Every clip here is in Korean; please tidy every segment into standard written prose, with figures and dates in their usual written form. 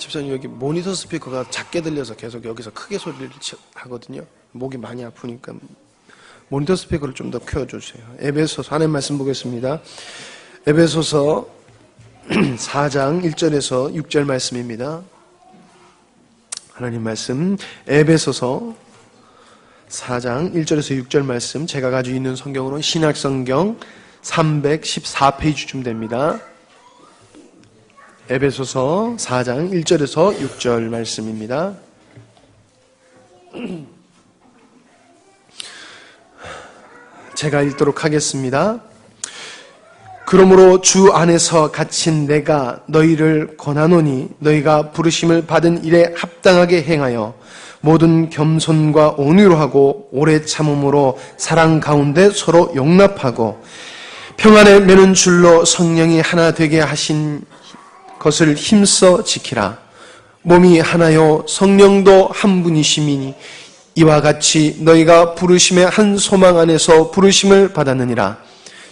집사님 여기 모니터 스피커가 작게 들려서 계속 여기서 크게 소리를 하거든요. 목이 많이 아프니까 모니터 스피커를 좀 더 켜주세요. 에베소서 하나님 말씀 보겠습니다. 에베소서 4장 1절에서 6절 말씀입니다. 하나님 말씀 에베소서 4장 1절에서 6절 말씀, 제가 가지고 있는 성경으로는 신약성경 314페이지쯤 됩니다. 에베소서 4장 1절에서 6절 말씀입니다. 제가 읽도록 하겠습니다. 그러므로 주 안에서 갇힌 내가 너희를 권하노니 너희가 부르심을 받은 일에 합당하게 행하여 모든 겸손과 온유로 하고 오래 참음으로 사랑 가운데 서로 용납하고 평안에 매는 줄로 성령이 하나 되게 하신 것을 힘써 지키라. 몸이 하나요 성령도 한 분이심이니 이와 같이 너희가 부르심의 한 소망 안에서 부르심을 받았느니라.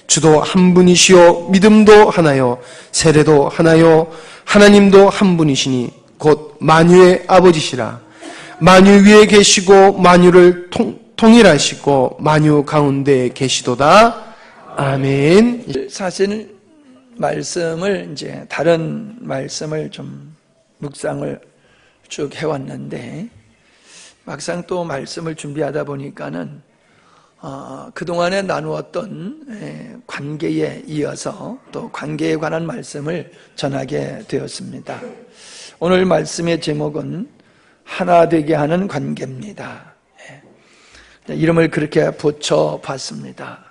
주도 한 분이시요 믿음도 하나요 세례도 하나요 하나님도 한 분이시니 곧 만유의 아버지시라. 만유 위에 계시고 만유를 통일하시고 만유 가운데 계시도다. 아멘. 사실 말씀을 이제 다른 말씀을 좀 묵상을 쭉 해왔는데 막상 또 말씀을 준비하다 보니까는 그동안에 나누었던 관계에 이어서 또 관계에 관한 말씀을 전하게 되었습니다. 오늘 말씀의 제목은 하나 되게 하는 관계입니다. 이름을 그렇게 붙여봤습니다.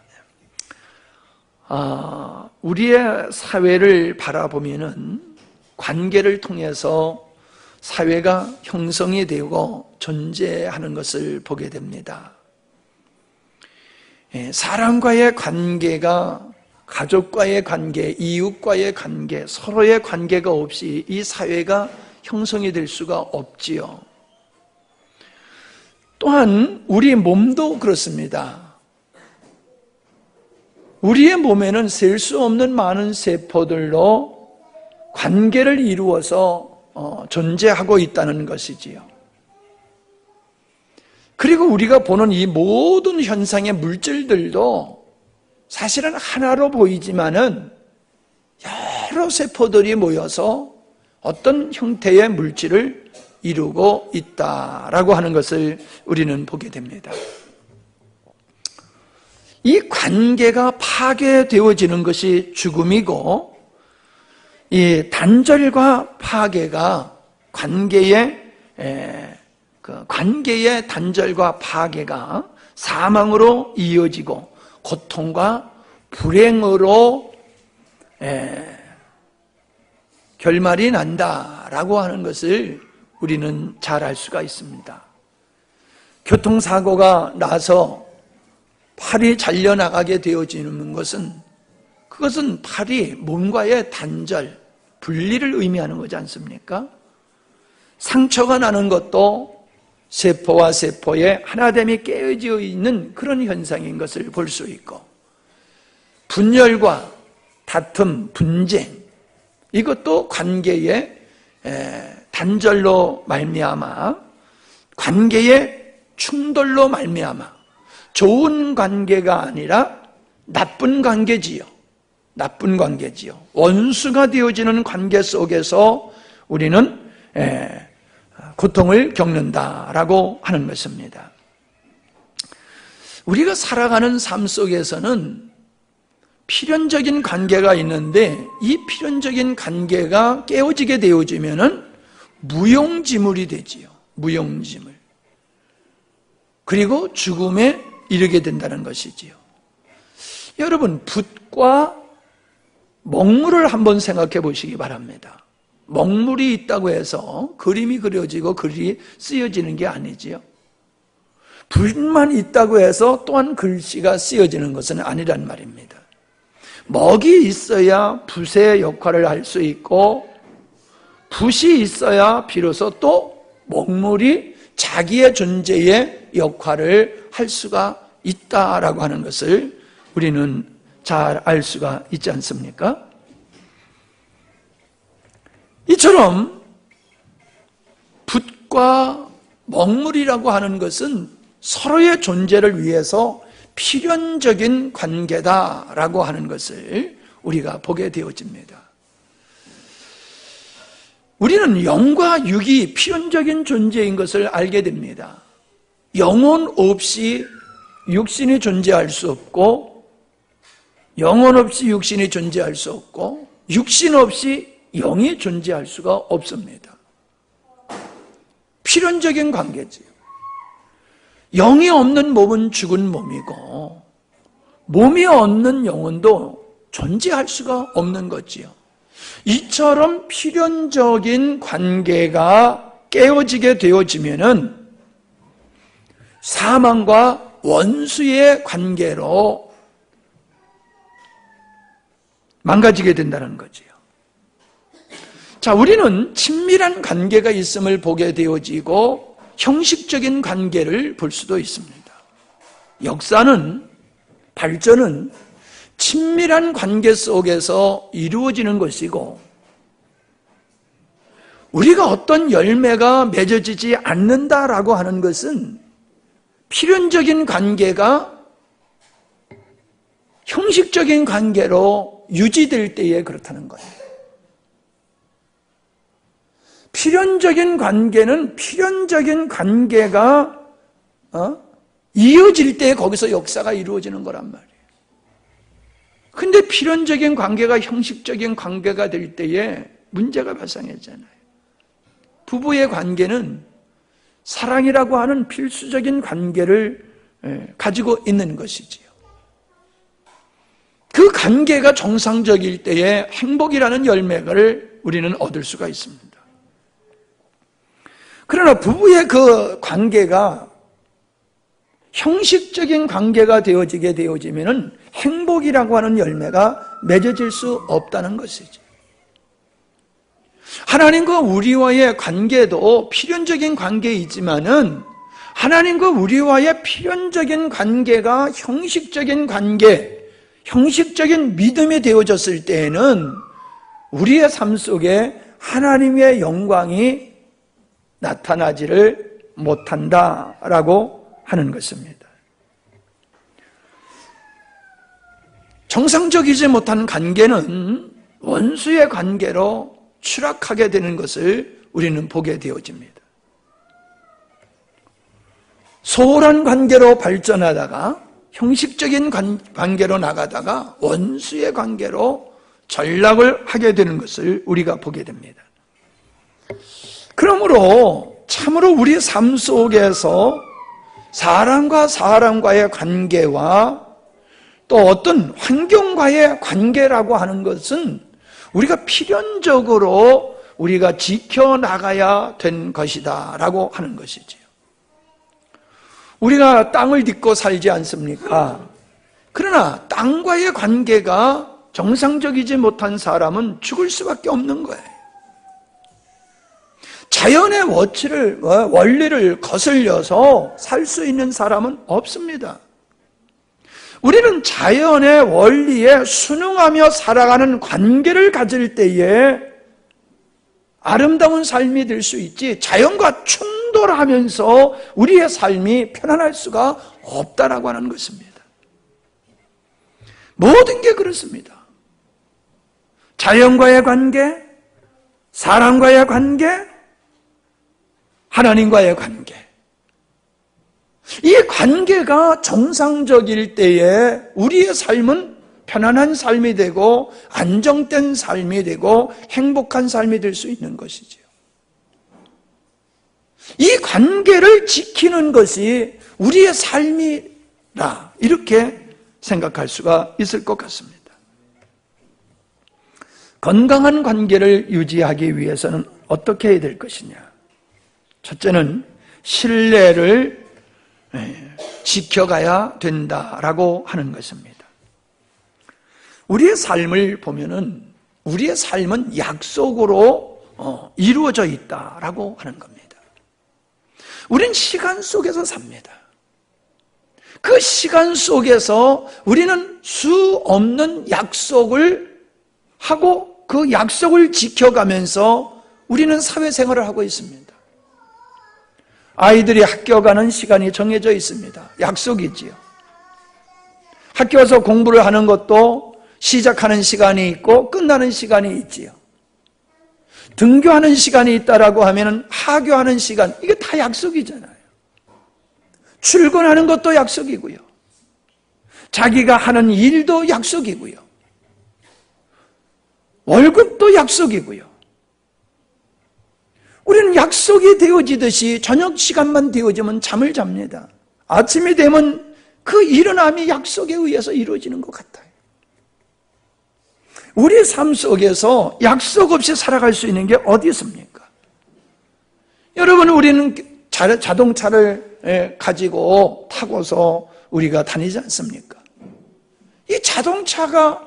우리의 사회를 바라보면은 관계를 통해서 사회가 형성이 되고 존재하는 것을 보게 됩니다. 사람과의 관계가 가족과의 관계, 이웃과의 관계, 서로의 관계가 없이 이 사회가 형성이 될 수가 없지요. 또한 우리 몸도 그렇습니다. 우리의 몸에는 셀 수 없는 많은 세포들로 관계를 이루어서 존재하고 있다는 것이지요. 그리고 우리가 보는 이 모든 현상의 물질들도 사실은 하나로 보이지만은 여러 세포들이 모여서 어떤 형태의 물질을 이루고 있다라고 하는 것을 우리는 보게 됩니다. 이 관계가 파괴되어지는 것이 죽음이고, 이 단절과 파괴가 관계의 단절과 파괴가 사망으로 이어지고 고통과 불행으로 결말이 난다라고 하는 것을 우리는 잘 알 수가 있습니다. 교통사고가 나서 팔이 잘려나가게 되어지는 것은 그것은 팔이 몸과의 단절, 분리를 의미하는 거지 않습니까? 상처가 나는 것도 세포와 세포의 하나됨이 깨어져 있는 그런 현상인 것을 볼 수 있고, 분열과 다툼, 분쟁, 이것도 관계의 단절로 말미암아, 관계의 충돌로 말미암아 좋은 관계가 아니라 나쁜 관계지요. 나쁜 관계지요. 원수가 되어지는 관계 속에서 우리는 고통을 겪는다라고 하는 것입니다. 우리가 살아가는 삶 속에서는 필연적인 관계가 있는데 이 필연적인 관계가 깨어지게 되어지면은 무용지물이 되지요. 무용지물. 그리고 죽음에 이르게 된다는 것이지요. 여러분, 붓과 먹물을 한번 생각해 보시기 바랍니다. 먹물이 있다고 해서 그림이 그려지고 글이 쓰여지는 게 아니지요. 붓만 있다고 해서 또한 글씨가 쓰여지는 것은 아니란 말입니다. 먹이 있어야 붓의 역할을 할 수 있고, 붓이 있어야 비로소 또 먹물이 자기의 존재의 역할을 할 수가 있다라고 하는 것을 우리는 잘 알 수가 있지 않습니까? 이처럼 붓과 먹물이라고 하는 것은 서로의 존재를 위해서 필연적인 관계다라고 하는 것을 우리가 보게 되어집니다. 우리는 영과 육이 필연적인 존재인 것을 알게 됩니다. 영혼 없이 육신이 존재할 수 없고, 영혼 없이 육신이 존재할 수 없고, 육신 없이 영이 존재할 수가 없습니다. 필연적인 관계지요. 영이 없는 몸은 죽은 몸이고, 몸이 없는 영혼도 존재할 수가 없는 거지요. 이처럼 필연적인 관계가 깨어지게 되어지면은 사망과 원수의 관계로 망가지게 된다는 거지요. 자, 우리는 친밀한 관계가 있음을 보게 되어지고 형식적인 관계를 볼 수도 있습니다. 역사는, 발전은 친밀한 관계 속에서 이루어지는 것이고, 우리가 어떤 열매가 맺어지지 않는다라고 하는 것은 필연적인 관계가 형식적인 관계로 유지될 때에 그렇다는 거예요. 필연적인 관계는 필연적인 관계가 이어질 때 거기서 역사가 이루어지는 거란 말이에요. 근데 필연적인 관계가 형식적인 관계가 될 때에 문제가 발생하잖아요. 부부의 관계는 사랑이라고 하는 필수적인 관계를 가지고 있는 것이지요. 그 관계가 정상적일 때에 행복이라는 열매를 우리는 얻을 수가 있습니다. 그러나 부부의 그 관계가 형식적인 관계가 되어지게 되어지면은 행복이라고 하는 열매가 맺어질 수 없다는 것이죠. 하나님과 우리와의 관계도 필연적인 관계이지만은 하나님과 우리와의 필연적인 관계가 형식적인 관계, 형식적인 믿음이 되어졌을 때에는 우리의 삶 속에 하나님의 영광이 나타나지를 못한다라고 하는 것입니다. 정상적이지 못한 관계는 원수의 관계로 추락하게 되는 것을 우리는 보게 되어집니다. 소홀한 관계로 발전하다가 형식적인 관계로 나가다가 원수의 관계로 전락을 하게 되는 것을 우리가 보게 됩니다. 그러므로 참으로 우리 삶 속에서 사람과 사람과의 관계와 또 어떤 환경과의 관계라고 하는 것은 우리가 필연적으로 우리가 지켜나가야 된 것이다 라고 하는 것이지요. 우리가 땅을 딛고 살지 않습니까? 그러나 땅과의 관계가 정상적이지 못한 사람은 죽을 수밖에 없는 거예요. 자연의 원리를 거슬려서 살 수 있는 사람은 없습니다. 우리는 자연의 원리에 순응하며 살아가는 관계를 가질 때에 아름다운 삶이 될 수 있지, 자연과 충돌하면서 우리의 삶이 편안할 수가 없다라고 하는 것입니다. 모든 게 그렇습니다. 자연과의 관계, 사람과의 관계, 하나님과의 관계. 이 관계가 정상적일 때에 우리의 삶은 편안한 삶이 되고 안정된 삶이 되고 행복한 삶이 될 수 있는 것이지요. 이 관계를 지키는 것이 우리의 삶이라 이렇게 생각할 수가 있을 것 같습니다. 건강한 관계를 유지하기 위해서는 어떻게 해야 될 것이냐? 첫째는 신뢰를 지켜가야 된다라고 하는 것입니다. 우리의 삶을 보면은 우리의 삶은 약속으로 이루어져 있다라고 하는 겁니다. 우리는 시간 속에서 삽니다. 그 시간 속에서 우리는 수 없는 약속을 하고 그 약속을 지켜가면서 우리는 사회생활을 하고 있습니다. 아이들이 학교 가는 시간이 정해져 있습니다. 약속이지요. 학교 와서 공부를 하는 것도 시작하는 시간이 있고 끝나는 시간이 있지요. 등교하는 시간이 있다라고 하면 하교하는 시간, 이게 다 약속이잖아요. 출근하는 것도 약속이고요. 자기가 하는 일도 약속이고요. 월급도 약속이고요. 우리는 약속이 되어지듯이 저녁 시간만 되어지면 잠을 잡니다. 아침이 되면 그 일어남이 약속에 의해서 이루어지는 것 같아요. 우리의 삶 속에서 약속 없이 살아갈 수 있는 게 어디 있습니까? 여러분, 우리는 자동차를 가지고 타고서 우리가 다니지 않습니까? 이 자동차를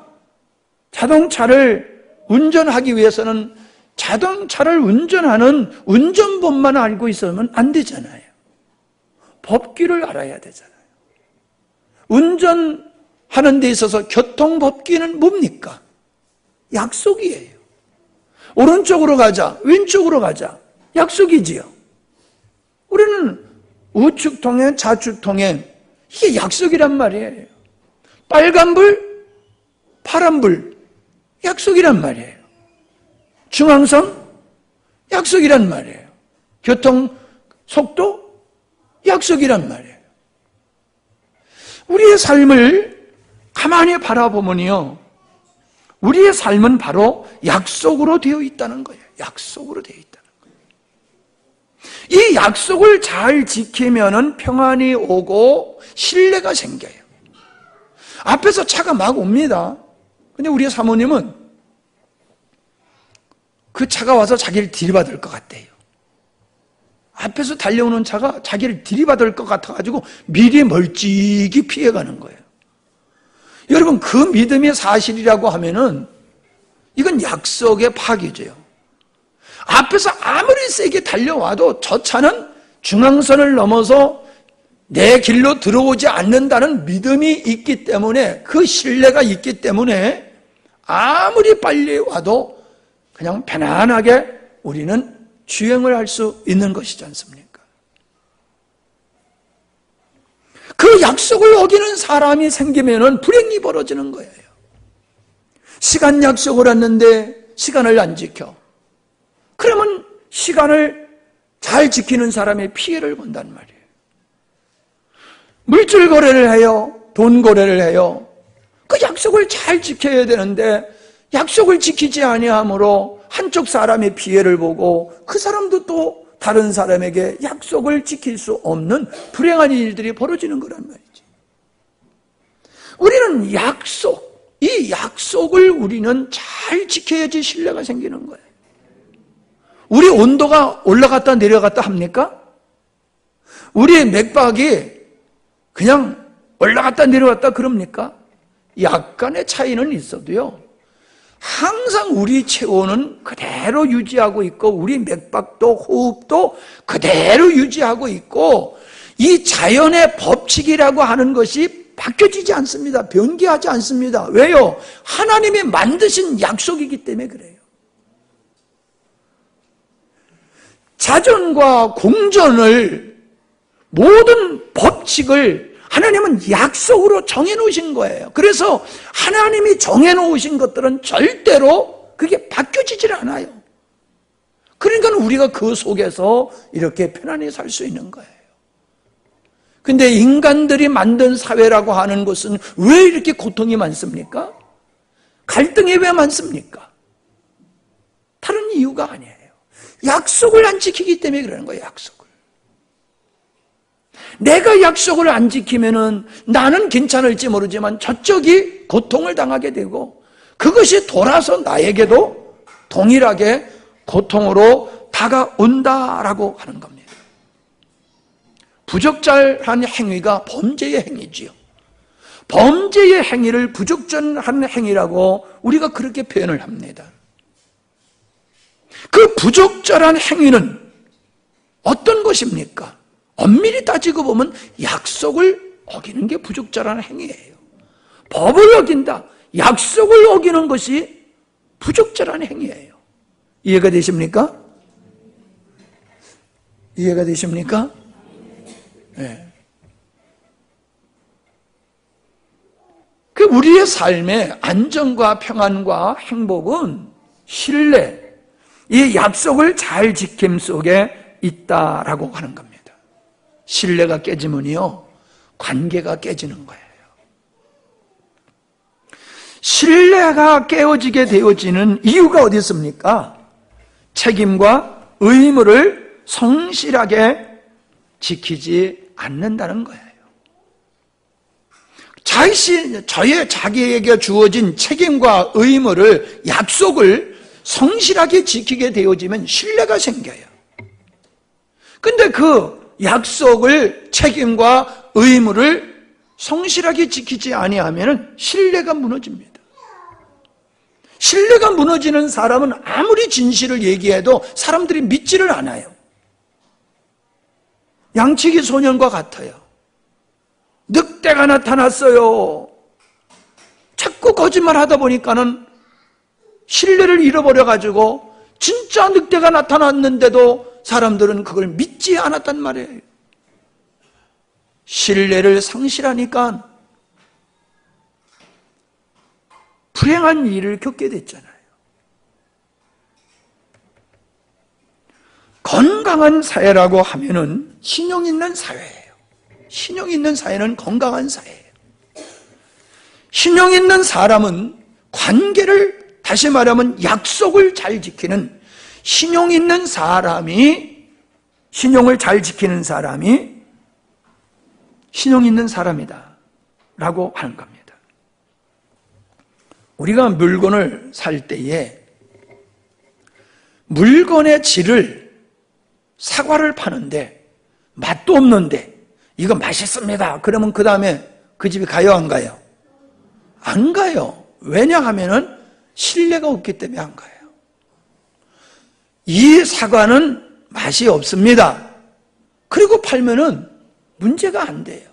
운전하기 위해서는 자동차를 운전하는 운전법만 알고 있으면 안 되잖아요. 법규를 알아야 되잖아요. 운전하는 데 있어서 교통법규는 뭡니까? 약속이에요. 오른쪽으로 가자, 왼쪽으로 가자. 약속이지요. 우리는 우측 통행, 좌측 통행, 이게 약속이란 말이에요. 빨간불, 파란불, 약속이란 말이에요. 중앙선, 약속이란 말이에요. 교통 속도, 약속이란 말이에요. 우리의 삶을 가만히 바라보면요, 우리의 삶은 바로 약속으로 되어 있다는 거예요. 약속으로 되어 있다는 거예요. 이 약속을 잘 지키면은 평안이 오고 신뢰가 생겨요. 앞에서 차가 막 옵니다. 근데 우리 사모님은 그 차가 와서 자기를 들이받을 것 같대요. 앞에서 달려오는 차가 자기를 들이받을 것 같아가지고 미리 멀찍이 피해가는 거예요. 여러분, 그 믿음이 사실이라고 하면은 이건 약속의 파괴죠. 앞에서 아무리 세게 달려와도 저 차는 중앙선을 넘어서 내 길로 들어오지 않는다는 믿음이 있기 때문에, 그 신뢰가 있기 때문에 아무리 빨리 와도 그냥 편안하게 우리는 주행을 할 수 있는 것이지 않습니까? 그 약속을 어기는 사람이 생기면은 불행이 벌어지는 거예요. 시간 약속을 했는데 시간을 안 지켜. 그러면 시간을 잘 지키는 사람의 피해를 본단 말이에요. 물질 거래를 해요. 돈 거래를 해요. 그 약속을 잘 지켜야 되는데 약속을 지키지 아니함으로 한쪽 사람의 피해를 보고 그 사람도 또 다른 사람에게 약속을 지킬 수 없는 불행한 일들이 벌어지는 거란 말이죠. 우리는 이 약속을 우리는 잘 지켜야지 신뢰가 생기는 거예요. 우리 온도가 올라갔다 내려갔다 합니까? 우리의 맥박이 그냥 올라갔다 내려갔다 그럽니까? 약간의 차이는 있어도요, 항상 우리 체온은 그대로 유지하고 있고 우리 맥박도 호흡도 그대로 유지하고 있고, 이 자연의 법칙이라고 하는 것이 바뀌어지지 않습니다. 변개하지 않습니다. 왜요? 하나님이 만드신 약속이기 때문에 그래요. 자전과 공전을, 모든 법칙을 하나님은 약속으로 정해놓으신 거예요. 그래서 하나님이 정해놓으신 것들은 절대로 그게 바뀌어지질 않아요. 그러니까 우리가 그 속에서 이렇게 편안히 살 수 있는 거예요. 근데 인간들이 만든 사회라고 하는 것은 왜 이렇게 고통이 많습니까? 갈등이 왜 많습니까? 다른 이유가 아니에요. 약속을 안 지키기 때문에 그러는 거예요. 약속을. 내가 약속을 안 지키면은 나는 괜찮을지 모르지만 저쪽이 고통을 당하게 되고, 그것이 돌아서 나에게도 동일하게 고통으로 다가온다라고 하는 겁니다. 부적절한 행위가 범죄의 행위지요. 범죄의 행위를 부적절한 행위라고 우리가 그렇게 표현을 합니다. 그 부적절한 행위는 어떤 것입니까? 엄밀히 따지고 보면 약속을 어기는 게 부적절한 행위예요. 법을 어긴다, 약속을 어기는 것이 부적절한 행위예요. 이해가 되십니까? 이해가 되십니까? 그 우리의 삶의 안정과 평안과 행복은 신뢰, 이 약속을 잘 지킴 속에 있다라고 하는 겁니다. 신뢰가 깨지면요, 관계가 깨지는 거예요. 신뢰가 깨어지게 되어지는 이유가 어디 있습니까? 책임과 의무를 성실하게 지키지 않는다는 거예요. 자기에게 주어진 책임과 의무를, 약속을 성실하게 지키게 되어지면 신뢰가 생겨요. 근데 그 약속을, 책임과 의무를 성실하게 지키지 아니하면 신뢰가 무너집니다. 신뢰가 무너지는 사람은 아무리 진실을 얘기해도 사람들이 믿지를 않아요. 양치기 소년과 같아요. 늑대가 나타났어요. 자꾸 거짓말 하다 보니까는 신뢰를 잃어버려가지고 진짜 늑대가 나타났는데도 사람들은 그걸 믿지 않았단 말이에요. 신뢰를 상실하니까 불행한 일을 겪게 됐잖아요. 건강한 사회라고 하면은 신용 있는 사회예요. 신용 있는 사회는 건강한 사회예요. 신용 있는 사람은 관계를, 다시 말하면 약속을 잘 지키는, 신용 있는 사람이, 신용을 잘 지키는 사람이 신용 있는 사람이다 라고 하는 겁니다. 우리가 물건을 살 때에 물건의 질을, 사과를 파는데 맛도 없는데 이거 맛있습니다 그러면 그 다음에 그 집에 가요, 안 가요? 안 가요. 왜냐하면은 신뢰가 없기 때문에 안 가요. 이 사과는 맛이 없습니다. 그리고 팔면은 문제가 안 돼요.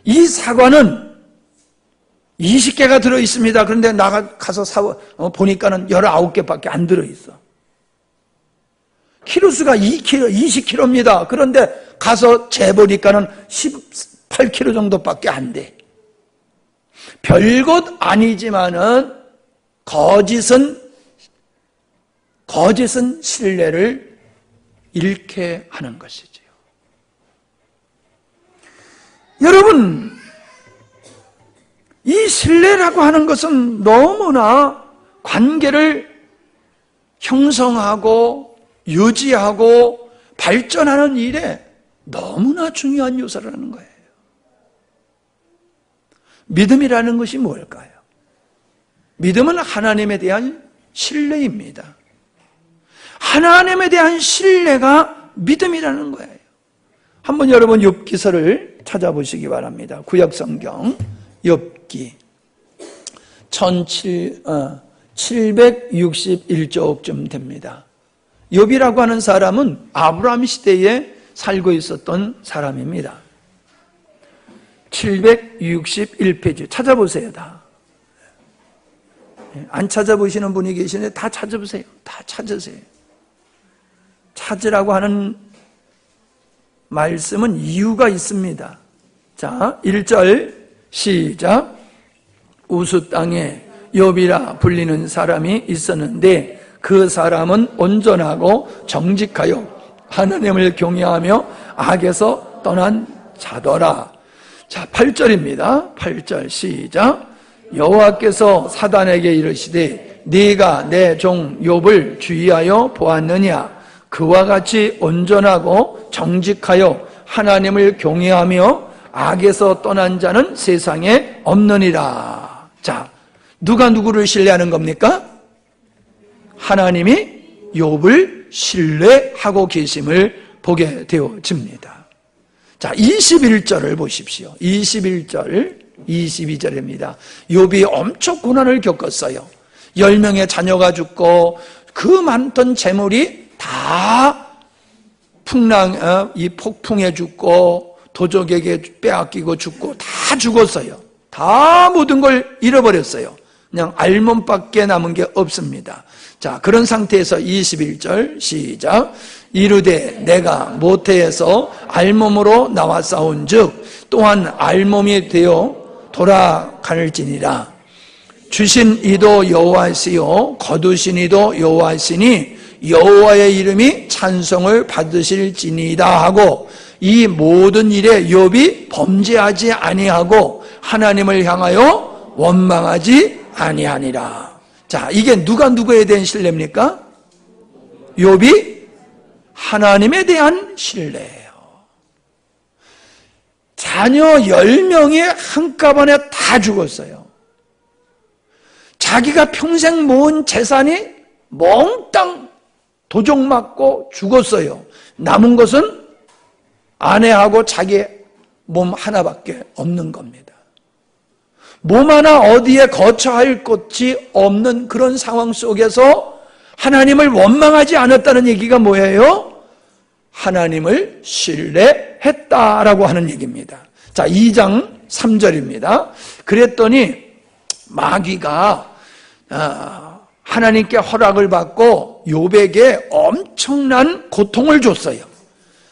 이 사과는 20개가 들어있습니다. 그런데 가서 보니까는 19개밖에 안 들어있어. 키로수가 20kg입니다. 그런데 가서 재보니까는 18kg 정도밖에 안 돼. 별것 아니지만은 거짓은 신뢰를 잃게 하는 것이지요. 여러분, 이 신뢰라고 하는 것은 너무나 관계를 형성하고 유지하고 발전하는 일에 너무나 중요한 요소라는 거예요. 믿음이라는 것이 뭘까요? 믿음은 하나님에 대한 신뢰입니다. 하나님에 대한 신뢰가 믿음이라는 거예요. 한번 여러분 욥기서를 찾아보시기 바랍니다. 구약성경 욥기 761쪽쯤 됩니다. 욥이라고 하는 사람은 아브라함 시대에 살고 있었던 사람입니다. 761페이지 찾아보세요. 다. 안 찾아보시는 분이 계시는데 다 찾아보세요. 다 찾으세요. 찾으라고 하는 말씀은 이유가 있습니다. 자, 1절 시작. 우스 땅에 욥이라 불리는 사람이 있었는데 그 사람은 온전하고 정직하여 하나님을 경외하며 악에서 떠난 자더라. 자, 8절입니다. 8절 시작. 여호와께서 사단에게 이르시되 네가 내 종 욥을 주의하여 보았느냐? 그와 같이 온전하고 정직하여 하나님을 경외하며 악에서 떠난 자는 세상에 없느니라. 자, 누가 누구를 신뢰하는 겁니까? 하나님이 욥을 신뢰하고 계심을 보게 되어집니다. 자, 21절을 보십시오. 21절, 22절입니다. 욥이 엄청 고난을 겪었어요. 10명의 자녀가 죽고 그 많던 재물이 다 이 폭풍에 죽고 도적에게 빼앗기고 죽고 다 죽었어요. 다 모든 걸 잃어버렸어요. 그냥 알몸밖에 남은 게 없습니다. 자, 그런 상태에서 21절 시작. 이르되 내가 모태에서 알몸으로 나왔사온 즉 또한 알몸이 되어 돌아갈지니라. 주신 이도 여호와시요 거두신 이도 여호와시니 여호와의 이름이 찬송을 받으실지니이다 하고 이 모든 일에 욥이 범죄하지 아니하고 하나님을 향하여 원망하지 아니하니라. 자, 이게 누가 누구에 대한 신뢰입니까? 욥이 하나님에 대한 신뢰예요. 자녀 10명이 한꺼번에 다 죽었어요. 자기가 평생 모은 재산이 몽땅 도적 맞고 죽었어요. 남은 것은 아내하고 자기 몸 하나밖에 없는 겁니다. 몸 하나 어디에 거처할 곳이 없는 그런 상황 속에서 하나님을 원망하지 않았다는 얘기가 뭐예요? 하나님을 신뢰했다라고 하는 얘기입니다. 자, 2장 3절입니다. 그랬더니 마귀가 하나님께 허락을 받고 욥에게 엄청난 고통을 줬어요.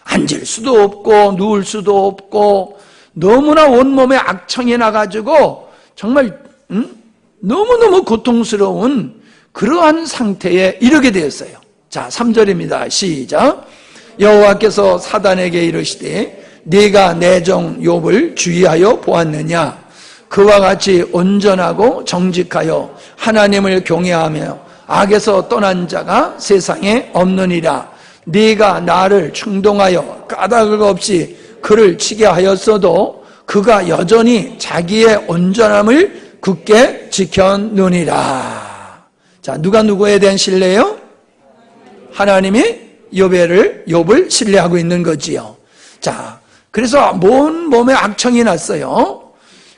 앉을 수도 없고 누울 수도 없고 너무나 온몸에 악청이 나가지고 정말 너무너무 고통스러운 그러한 상태에 이르게 되었어요. 자, 3절입니다. 시작. 여호와께서 사단에게 이르시되 네가 내 종 욥을 주의하여 보았느냐? 그와 같이 온전하고 정직하여 하나님을 경외하며 악에서 떠난 자가 세상에 없느니라. 네가 나를 충동하여 까닭 없이 그를 치게 하였어도 그가 여전히 자기의 온전함을 굳게 지켰느니라. 자, 누가 누구에 대한 신뢰요? 하나님이 욥을 신뢰하고 있는 거지요. 자, 그래서 온 몸에 악청이 났어요.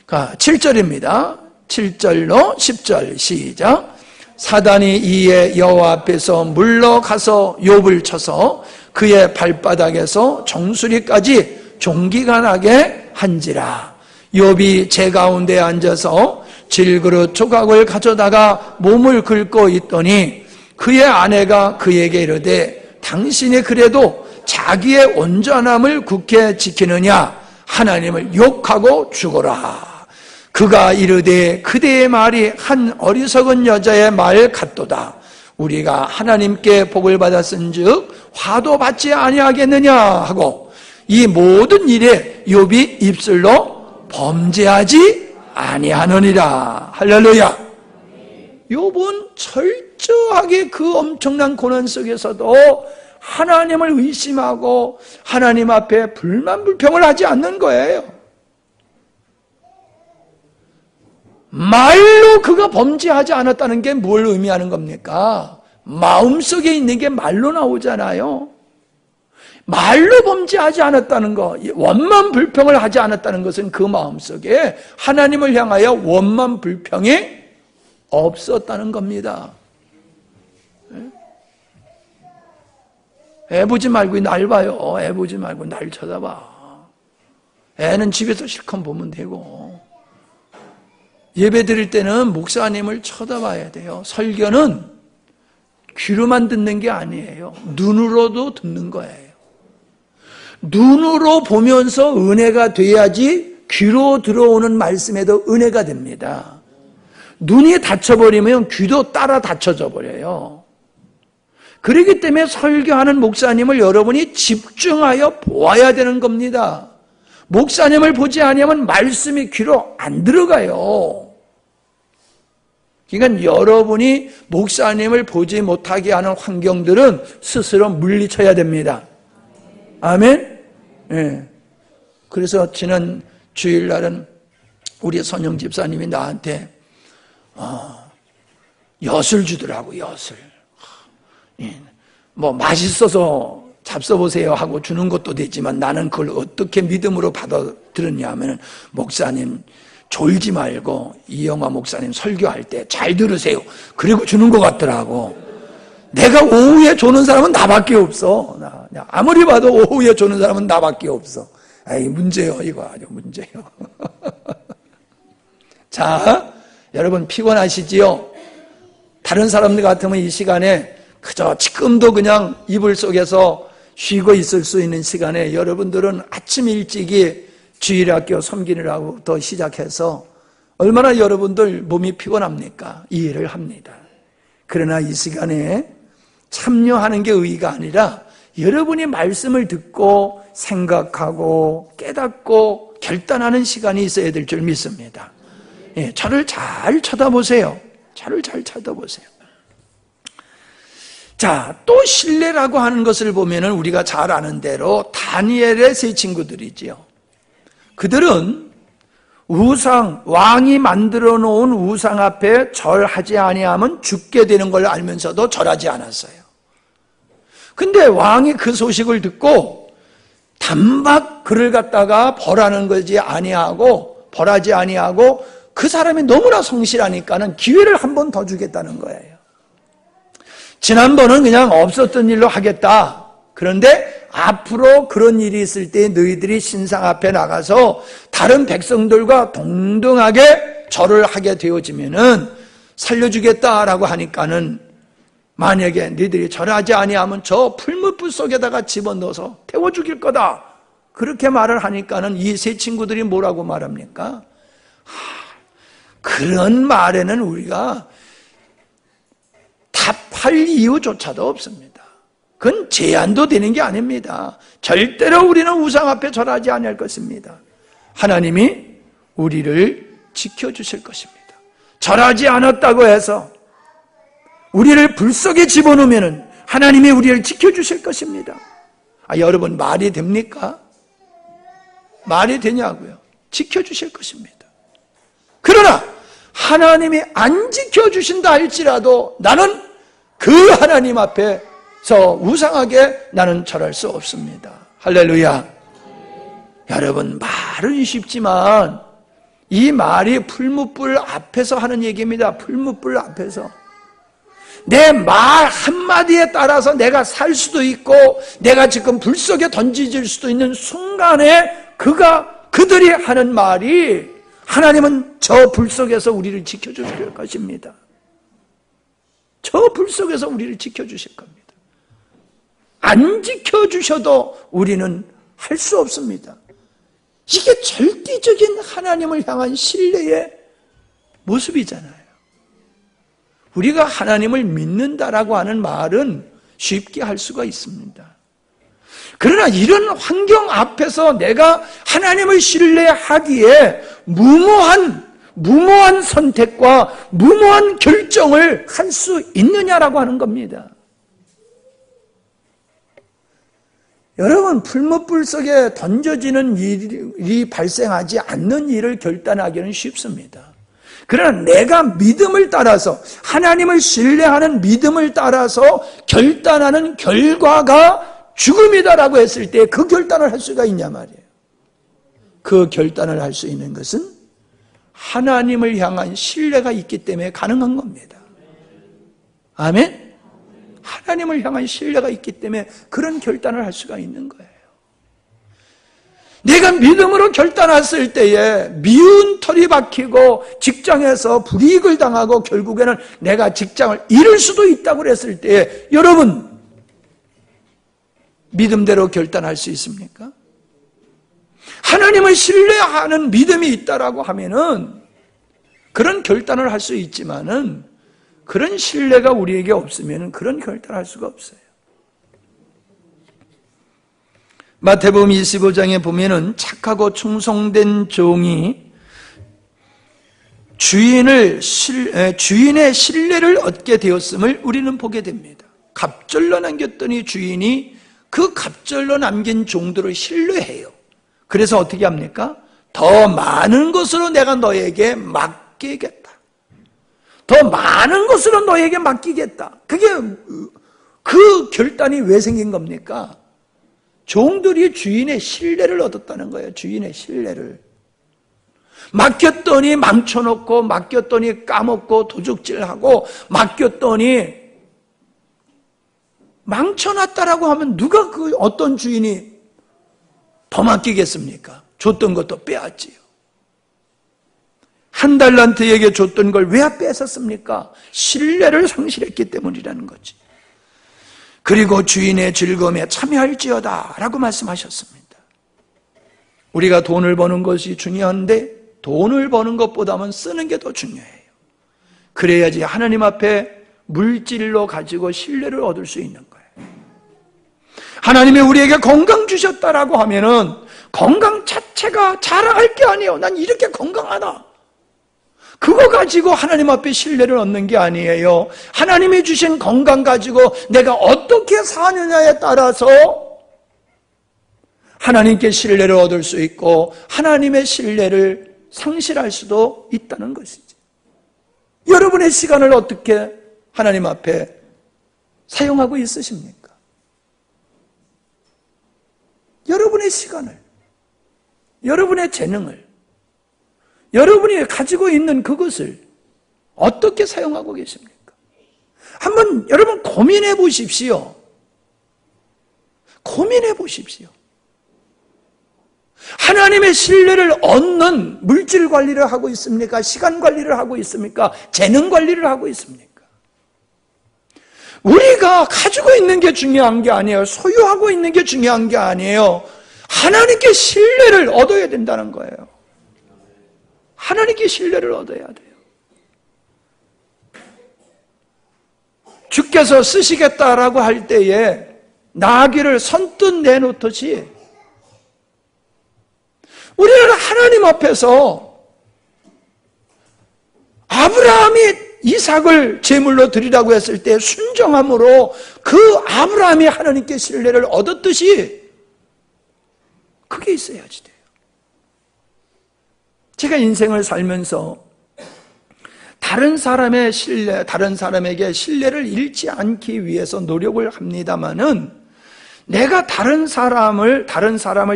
7절입니다. 7절로 10절 시작. 사단이 이에 여호와 앞에서 물러가서 욥을 쳐서 그의 발바닥에서 정수리까지 종기가 나게 한지라. 욥이 제 가운데 앉아서 질그릇 조각을 가져다가 몸을 긁고 있더니 그의 아내가 그에게 이르되 당신이 그래도 자기의 온전함을 굳게 지키느냐? 하나님을 욕하고 죽어라. 그가 이르되 그대의 말이 한 어리석은 여자의 말 같도다. 우리가 하나님께 복을 받았은즉 화도 받지 아니하겠느냐 하고 이 모든 일에 욥이 입술로 범죄하지 아니하느니라. 할렐루야. 욥은 철저하게 그 엄청난 고난 속에서도 하나님을 의심하고 하나님 앞에 불만 불평을 하지 않는 거예요. 말로 그가 범죄하지 않았다는 게 뭘 의미하는 겁니까? 마음속에 있는 게 말로 나오잖아요. 말로 범죄하지 않았다는 거, 원만 불평을 하지 않았다는 것은 그 마음속에 하나님을 향하여 원만 불평이 없었다는 겁니다. 애 보지 말고 날 봐요. 애 보지 말고 날 쳐다봐. 애는 집에서 실컷 보면 되고, 예배 드릴 때는 목사님을 쳐다봐야 돼요. 설교는 귀로만 듣는 게 아니에요. 눈으로도 듣는 거예요. 눈으로 보면서 은혜가 돼야지 귀로 들어오는 말씀에도 은혜가 됩니다. 눈이 닫혀버리면 귀도 따라 닫혀져 버려요. 그렇기 때문에 설교하는 목사님을 여러분이 집중하여 보아야 되는 겁니다. 목사님을 보지 아니하면 말씀이 귀로 안 들어가요. 그러니까 여러분이 목사님을 보지 못하게 하는 환경들은 스스로 물리쳐야 됩니다. 아멘? 네. 그래서 지난 주일날은 우리 선영 집사님이 나한테 엿을 주더라고. 엿을. 뭐 맛있어서 잡숴보세요 하고 주는 것도 되지만 나는 그걸 어떻게 믿음으로 받아들였냐 하면, 목사님 졸지 말고 이영화 목사님 설교할 때 잘 들으세요. 그리고 주는 것 같더라고. 내가 오후에 조는 사람은 나밖에 없어. 아무리 봐도 오후에 조는 사람은 나밖에 없어. 에이, 문제요. 이거 아주 문제요. 자, 여러분 피곤하시지요? 다른 사람들 같으면 이 시간에 그저 지금도 그냥 이불 속에서 쉬고 있을 수 있는 시간에 여러분들은 아침 일찍이 주일학교 섬기느라고부터 시작해서 얼마나 여러분들 몸이 피곤합니까? 이 일을 합니다. 그러나 이 시간에 참여하는 게 의의가 아니라 여러분이 말씀을 듣고 생각하고 깨닫고 결단하는 시간이 있어야 될 줄 믿습니다. 예, 저를 잘 쳐다보세요. 저를 잘 쳐다보세요. 자, 또 신뢰라고 하는 것을 보면은 우리가 잘 아는 대로 다니엘의 세 친구들이지요. 그들은 우상, 왕이 만들어 놓은 우상 앞에 절하지 아니하면 죽게 되는 걸 알면서도 절하지 않았어요. 근데 왕이 그 소식을 듣고 단박 그를 갖다가 벌하지 아니하고 그 사람이 너무나 성실하니까는 기회를 한 번 더 주겠다는 거예요. 지난번은 그냥 없었던 일로 하겠다. 그런데 앞으로 그런 일이 있을 때 너희들이 신상 앞에 나가서 다른 백성들과 동등하게 절을 하게 되어지면은 살려주겠다라고 하니까는 만약에 너희들이 절하지 아니하면 저 풀무불 속에다가 집어넣어서 태워 죽일 거다. 그렇게 말을 하니까는 이 세 친구들이 뭐라고 말합니까? 그런 말에는 우리가 답할 이유조차도 없습니다. 그건 제한도 되는 게 아닙니다. 절대로 우리는 우상 앞에 절하지 아니할 것입니다. 하나님이 우리를 지켜주실 것입니다. 절하지 않았다고 해서 우리를 불 속에 집어넣으면 하나님이 우리를 지켜주실 것입니다. 여러분 말이 됩니까? 말이 되냐고요? 지켜주실 것입니다. 그러나 하나님이 안 지켜주신다 할지라도 나는 그 하나님 앞에서 우상하게 나는 절할 수 없습니다. 할렐루야. 여러분 말은 쉽지만 이 말이 풀무불 앞에서 하는 얘기입니다. 풀무불 앞에서 내 말 한마디에 따라서 내가 살 수도 있고 내가 지금 불 속에 던져질 수도 있는 순간에 그들이 하는 말이 하나님은 저 불 속에서 우리를 지켜주실 것입니다. 저 불 속에서 우리를 지켜주실 겁니다. 안 지켜주셔도 우리는 할 수 없습니다. 이게 절대적인 하나님을 향한 신뢰의 모습이잖아요. 우리가 하나님을 믿는다라고 하는 말은 쉽게 할 수가 있습니다. 그러나 이런 환경 앞에서 내가 하나님을 신뢰하기에 무모한 선택과 무모한 결정을 할 수 있느냐라고 하는 겁니다. 여러분, 풀무불 속에 던져지는 일이 발생하지 않는 일을 결단하기는 쉽습니다. 그러나 내가 믿음을 따라서 하나님을 신뢰하는 믿음을 따라서 결단하는 결과가 죽음이다라고 했을 때 그 결단을 할 수가 있냐 말이에요. 그 결단을 할 수 있는 것은 하나님을 향한 신뢰가 있기 때문에 가능한 겁니다. 아멘? 하나님을 향한 신뢰가 있기 때문에 그런 결단을 할 수가 있는 거예요. 내가 믿음으로 결단했을 때에 미운 털이 박히고 직장에서 불이익을 당하고 결국에는 내가 직장을 잃을 수도 있다고 그랬을 때에 여러분 믿음대로 결단할 수 있습니까? 하나님을 신뢰하는 믿음이 있다라고 하면은 그런 결단을 할 수 있지만은 그런 신뢰가 우리에게 없으면 그런 결단을 할 수가 없어요. 마태복음 25장에 보면은 착하고 충성된 종이 주인의 신뢰를 얻게 되었음을 우리는 보게 됩니다. 갑절로 남겼더니 주인이 그 갑절로 남긴 종들을 신뢰해요. 그래서 어떻게 합니까? 더 많은 것으로 내가 너에게 맡기겠다. 더 많은 것으로 너에게 맡기겠다. 그 결단이 왜 생긴 겁니까? 종들이 주인의 신뢰를 얻었다는 거예요. 주인의 신뢰를. 맡겼더니 망쳐놓고 맡겼더니 까먹고 도둑질하고 맡겼더니 망쳐놨다라고 하면 누가 어떤 주인이 더 맡기겠습니까? 줬던 것도 빼앗지요. 한 달란트에게 줬던 걸 왜 뺏었습니까? 신뢰를 상실했기 때문이라는 거지. 그리고 주인의 즐거움에 참여할지어다 라고 말씀하셨습니다. 우리가 돈을 버는 것이 중요한데 돈을 버는 것보다는 쓰는 게 더 중요해요. 그래야지 하나님 앞에 물질로 가지고 신뢰를 얻을 수 있는 거예요. 하나님이 우리에게 건강 주셨다라고 하면은 건강 자체가 자랑할 게 아니에요. 난 이렇게 건강하다. 그거 가지고 하나님 앞에 신뢰를 얻는 게 아니에요. 하나님이 주신 건강 가지고 내가 어떻게 사느냐에 따라서 하나님께 신뢰를 얻을 수 있고 하나님의 신뢰를 상실할 수도 있다는 것이지. 여러분의 시간을 어떻게 하나님 앞에 사용하고 있으십니까? 여러분의 시간을, 여러분의 재능을, 여러분이 가지고 있는 그것을 어떻게 사용하고 계십니까? 한번 여러분 고민해 보십시오. 고민해 보십시오. 하나님의 신뢰를 얻는 물질 관리를 하고 있습니까? 시간 관리를 하고 있습니까? 재능 관리를 하고 있습니까? 우리가 가지고 있는 게 중요한 게 아니에요. 소유하고 있는 게 중요한 게 아니에요. 하나님께 신뢰를 얻어야 된다는 거예요. 하나님께 신뢰를 얻어야 돼요. 주께서 쓰시겠다라고 할 때에 나귀를 선뜻 내놓듯이 우리는 하나님 앞에서 아브라함이 이삭을 제물로 드리라고 했을 때 순종함으로 그 아브라함이 하나님께 신뢰를 얻었듯이 그게 있어야지 돼요. 제가 인생을 살면서 다른 사람의 신뢰, 다른 사람에게 신뢰를 잃지 않기 위해서 노력을 합니다마는 내가 다른 사람을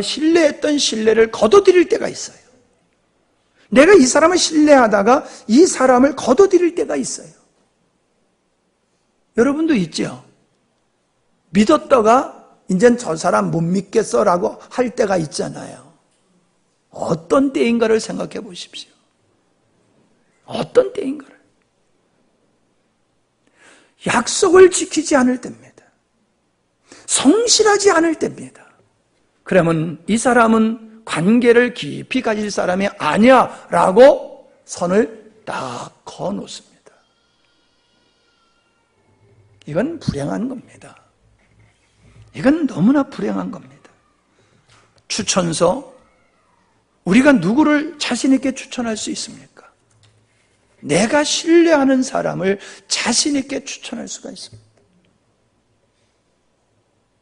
신뢰했던 신뢰를 거둬들일 때가 있어요. 내가 이 사람을 신뢰하다가 이 사람을 거둬들일 때가 있어요. 여러분도 있죠? 믿었다가 이젠 저 사람 못 믿겠어라고 할 때가 있잖아요. 어떤 때인가를 생각해 보십시오. 어떤 때인가를. 약속을 지키지 않을 때입니다. 성실하지 않을 때입니다. 그러면 이 사람은 관계를 깊이 가질 사람이 아니야 라고 선을 딱 그어놓습니다. 이건 불행한 겁니다. 이건 너무나 불행한 겁니다. 추천서, 우리가 누구를 자신 있게 추천할 수 있습니까? 내가 신뢰하는 사람을 자신 있게 추천할 수가 있습니다.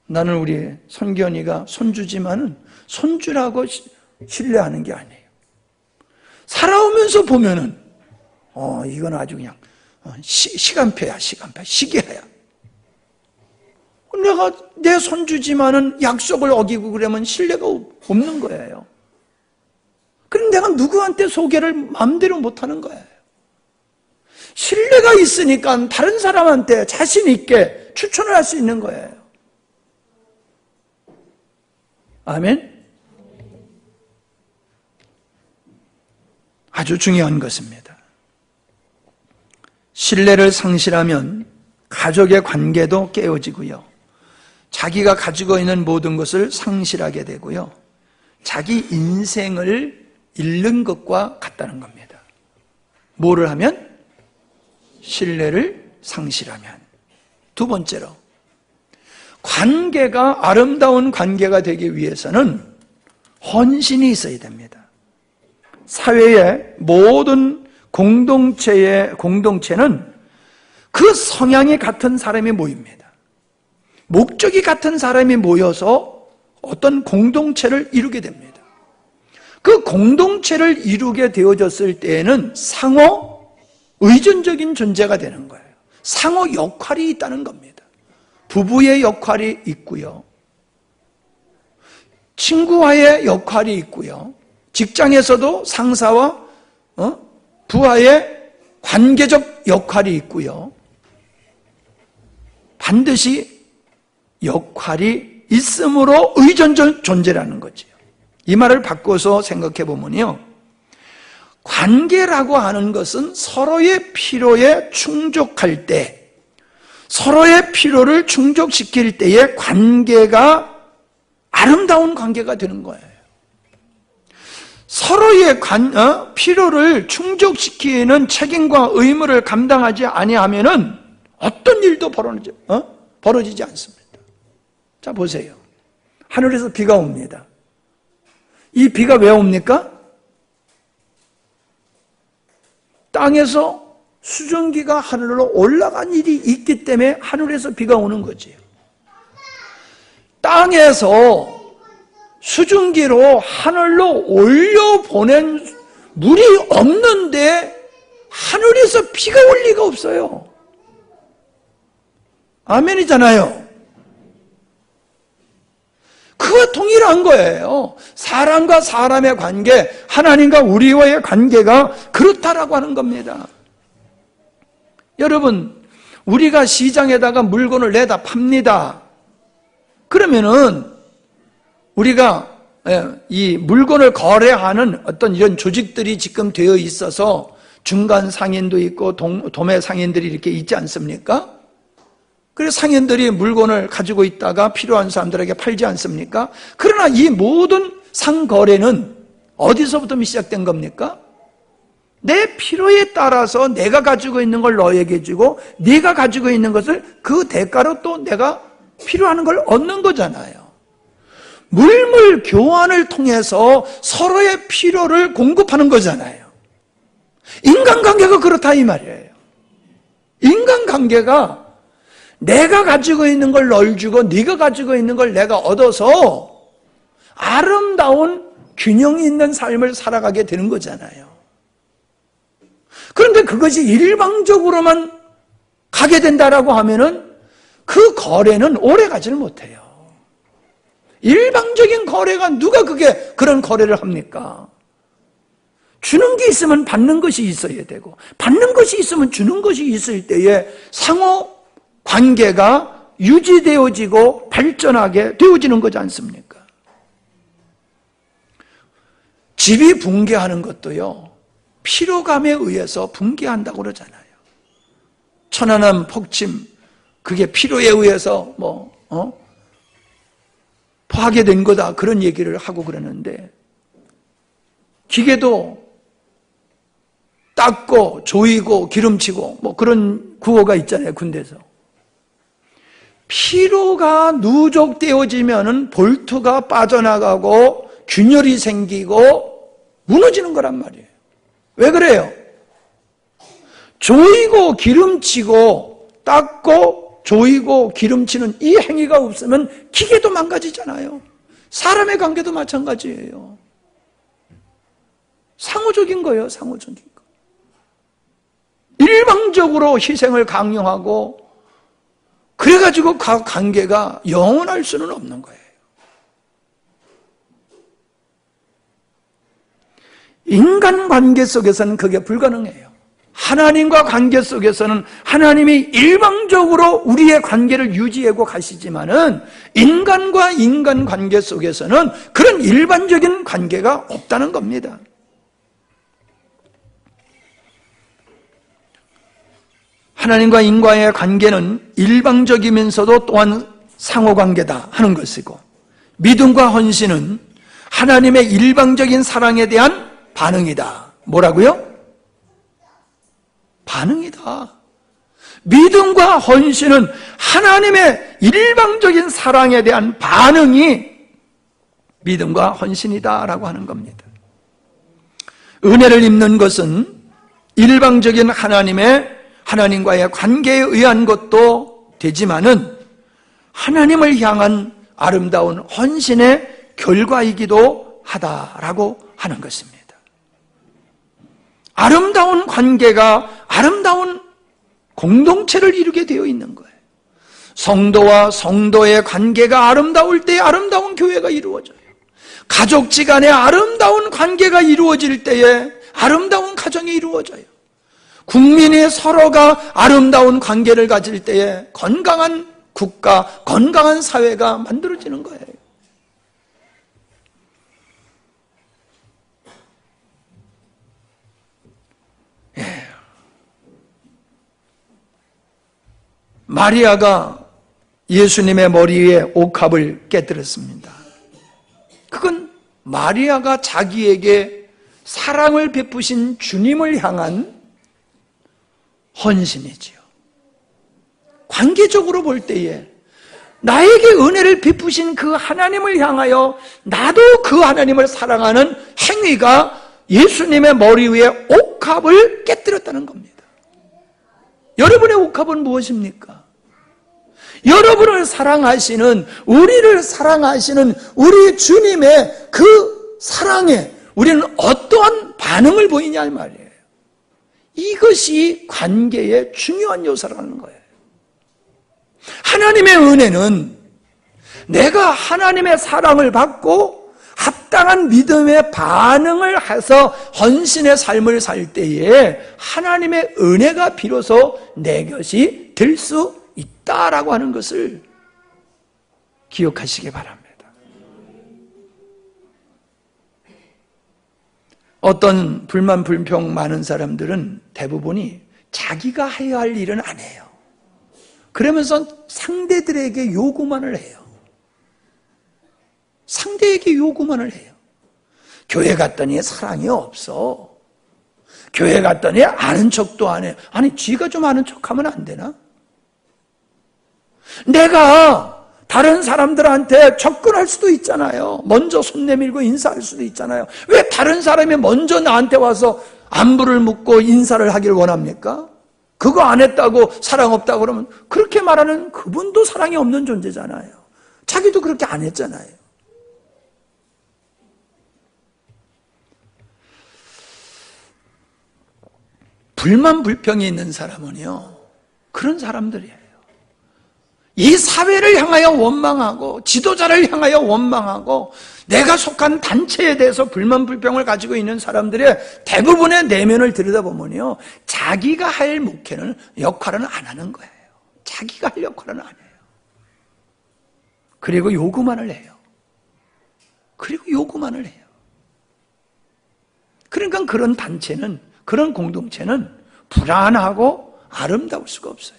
나는 우리 손견이가 손주지만은 손주라고 신뢰하는 게 아니에요. 살아오면서 보면은 이건 아주 그냥 시간표야, 시계야. 내가 내 손주지만은 약속을 어기고 그러면 신뢰가 없는 거예요. 그럼 내가 누구한테 소개를 마음대로 못하는 거예요. 신뢰가 있으니까 다른 사람한테 자신 있게 추천을 할 수 있는 거예요. 아멘? 아주 중요한 것입니다. 신뢰를 상실하면 가족의 관계도 깨어지고요. 자기가 가지고 있는 모든 것을 상실하게 되고요. 자기 인생을 잃는 것과 같다는 겁니다. 뭐를 하면? 신뢰를 상실하면. 두 번째로, 관계가 아름다운 관계가 되기 위해서는 헌신이 있어야 됩니다. 사회의 모든 공동체는 그 성향이 같은 사람이 모입니다. 목적이 같은 사람이 모여서 어떤 공동체를 이루게 됩니다. 그 공동체를 이루게 되어졌을 때에는 상호 의존적인 존재가 되는 거예요. 상호 역할이 있다는 겁니다. 부부의 역할이 있고요. 친구와의 역할이 있고요. 직장에서도 상사와 부하의 관계적 역할이 있고요. 반드시 역할이 있으므로 의존적 존재라는 거지요. 이 말을 바꿔서 생각해 보면요. 관계라고 하는 것은 서로의 필요에 충족할 때, 서로의 필요를 충족시킬 때의 관계가 아름다운 관계가 되는 거예요. 서로의 필요를 충족시키는 책임과 의무를 감당하지 아니하면은 어떤 일도 벌어지지 않습니다. 자, 보세요. 하늘에서 비가 옵니다. 이 비가 왜 옵니까? 땅에서 수증기가 하늘로 올라간 일이 있기 때문에 하늘에서 비가 오는 거지요. 땅에서 수증기로 하늘로 올려보낸 물이 없는데 하늘에서 비가 올 리가 없어요. 아멘이잖아요. 그와 동일한 거예요. 사람과 사람의 관계, 하나님과 우리와의 관계가 그렇다라고 하는 겁니다. 여러분, 우리가 시장에다가 물건을 내다 팝니다. 그러면은 우리가 이 물건을 거래하는 어떤 이런 조직들이 지금 되어 있어서 중간 상인도 있고 도매 상인들이 이렇게 있지 않습니까? 그래서 상인들이 물건을 가지고 있다가 필요한 사람들에게 팔지 않습니까? 그러나 이 모든 상거래는 어디서부터 시작된 겁니까? 내 필요에 따라서 내가 가지고 있는 걸 너에게 주고 네가 가지고 있는 것을 그 대가로 또 내가 필요한 걸 얻는 거잖아요. 물물 교환을 통해서 서로의 필요를 공급하는 거잖아요. 인간관계가 그렇다 이 말이에요. 인간관계가 내가 가지고 있는 걸 널 주고 네가 가지고 있는 걸 내가 얻어서 아름다운 균형이 있는 삶을 살아가게 되는 거잖아요. 그런데 그것이 일방적으로만 가게 된다라고 하면은 그 거래는 오래 가지를 못해요. 일방적인 거래가 누가 그런 거래를 합니까? 주는 게 있으면 받는 것이 있어야 되고 받는 것이 있으면 주는 것이 있을 때에 상호 관계가 유지되어지고 발전하게 되어지는 거지 않습니까? 집이 붕괴하는 것도요, 피로감에 의해서 붕괴한다고 그러잖아요. 천안함 폭침, 그게 피로에 의해서 파괴된 거다, 그런 얘기를 하고 그러는데, 기계도 닦고 조이고 기름치고 그런 구호가 있잖아요, 군대에서. 피로가 누적되어지면은 볼트가 빠져나가고 균열이 생기고 무너지는 거란 말이에요. 왜 그래요? 조이고 기름치고 닦고 조이고 기름치는 이 행위가 없으면 기계도 망가지잖아요. 사람의 관계도 마찬가지예요. 상호적인 거예요, 상호적인 거. 일방적으로 희생을 강요하고 그래가지고 그 관계가 영원할 수는 없는 거예요. 인간관계 속에서는 그게 불가능해요. 하나님과 관계 속에서는 하나님이 일방적으로 우리의 관계를 유지하고 가시지만은 인간과 인간관계 속에서는 그런 일반적인 관계가 없다는 겁니다. 하나님과 인간의 관계는 일방적이면서도 또한 상호관계다 하는 것이고, 믿음과 헌신은 하나님의 일방적인 사랑에 대한 반응이다. 뭐라고요? 반응이다. 믿음과 헌신은 하나님의 일방적인 사랑에 대한 반응이 믿음과 헌신이다라고 하는 겁니다. 은혜를 입는 것은 일방적인 하나님과의 관계에 의한 것도 되지만은 하나님을 향한 아름다운 헌신의 결과이기도 하다라고 하는 것입니다. 아름다운 관계가 아름다운 공동체를 이루게 되어 있는 거예요. 성도와 성도의 관계가 아름다울 때 아름다운 교회가 이루어져요. 가족지간에 아름다운 관계가 이루어질 때에 아름다운 가정이 이루어져요. 국민이 서로가 아름다운 관계를 가질 때에 건강한 국가, 건강한 사회가 만들어지는 거예요. 마리아가 예수님의 머리 위에 옥합을 깨뜨렸습니다. 그건 마리아가 자기에게 사랑을 베푸신 주님을 향한 헌신이지요. 관계적으로 볼 때에 나에게 은혜를 베푸신 그 하나님을 향하여 나도 그 하나님을 사랑하는 행위가 예수님의 머리 위에 옥합을 깨뜨렸다는 겁니다. 여러분의 옥합은 무엇입니까? 여러분을 사랑하시는, 우리를 사랑하시는 우리 주님의 그 사랑에 우리는 어떠한 반응을 보이냐 이 말이에요. 이것이 관계의 중요한 요소라는 거예요. 하나님의 은혜는 내가 하나님의 사랑을 받고 합당한 믿음의 반응을 해서 헌신의 삶을 살 때에 하나님의 은혜가 비로소 내 것이 될 수 있다라고 하는 것을 기억하시기 바랍니다. 어떤 불만 불평 많은 사람들은 대부분이 자기가 해야 할 일은 안 해요. 그러면서 상대들에게 요구만을 해요. 상대에게 요구만을 해요. 교회 갔더니 사랑이 없어. 교회 갔더니 아는 척도 안 해. 아니, 쥐가 좀 아는 척하면 안 되나? 내가 다른 사람들한테 접근할 수도 있잖아요. 먼저 손 내밀고 인사할 수도 있잖아요. 왜 다른 사람이 먼저 나한테 와서 안부를 묻고 인사를 하길 원합니까? 그거 안 했다고 사랑 없다고 그러면 그렇게 말하는 그분도 사랑이 없는 존재잖아요. 자기도 그렇게 안 했잖아요. 불만 불평이 있는 사람은요, 그런 사람들이에요. 이 사회를 향하여 원망하고 지도자를 향하여 원망하고 내가 속한 단체에 대해서 불만 불평을 가지고 있는 사람들의 대부분의 내면을 들여다보면요, 자기가 할 목회는 역할은 안 하는 거예요. 자기가 할 역할은 안 해요. 그리고 요구만을 해요. 그리고 요구만을 해요. 그러니까 그런 단체는, 그런 공동체는 불안하고 아름다울 수가 없어요.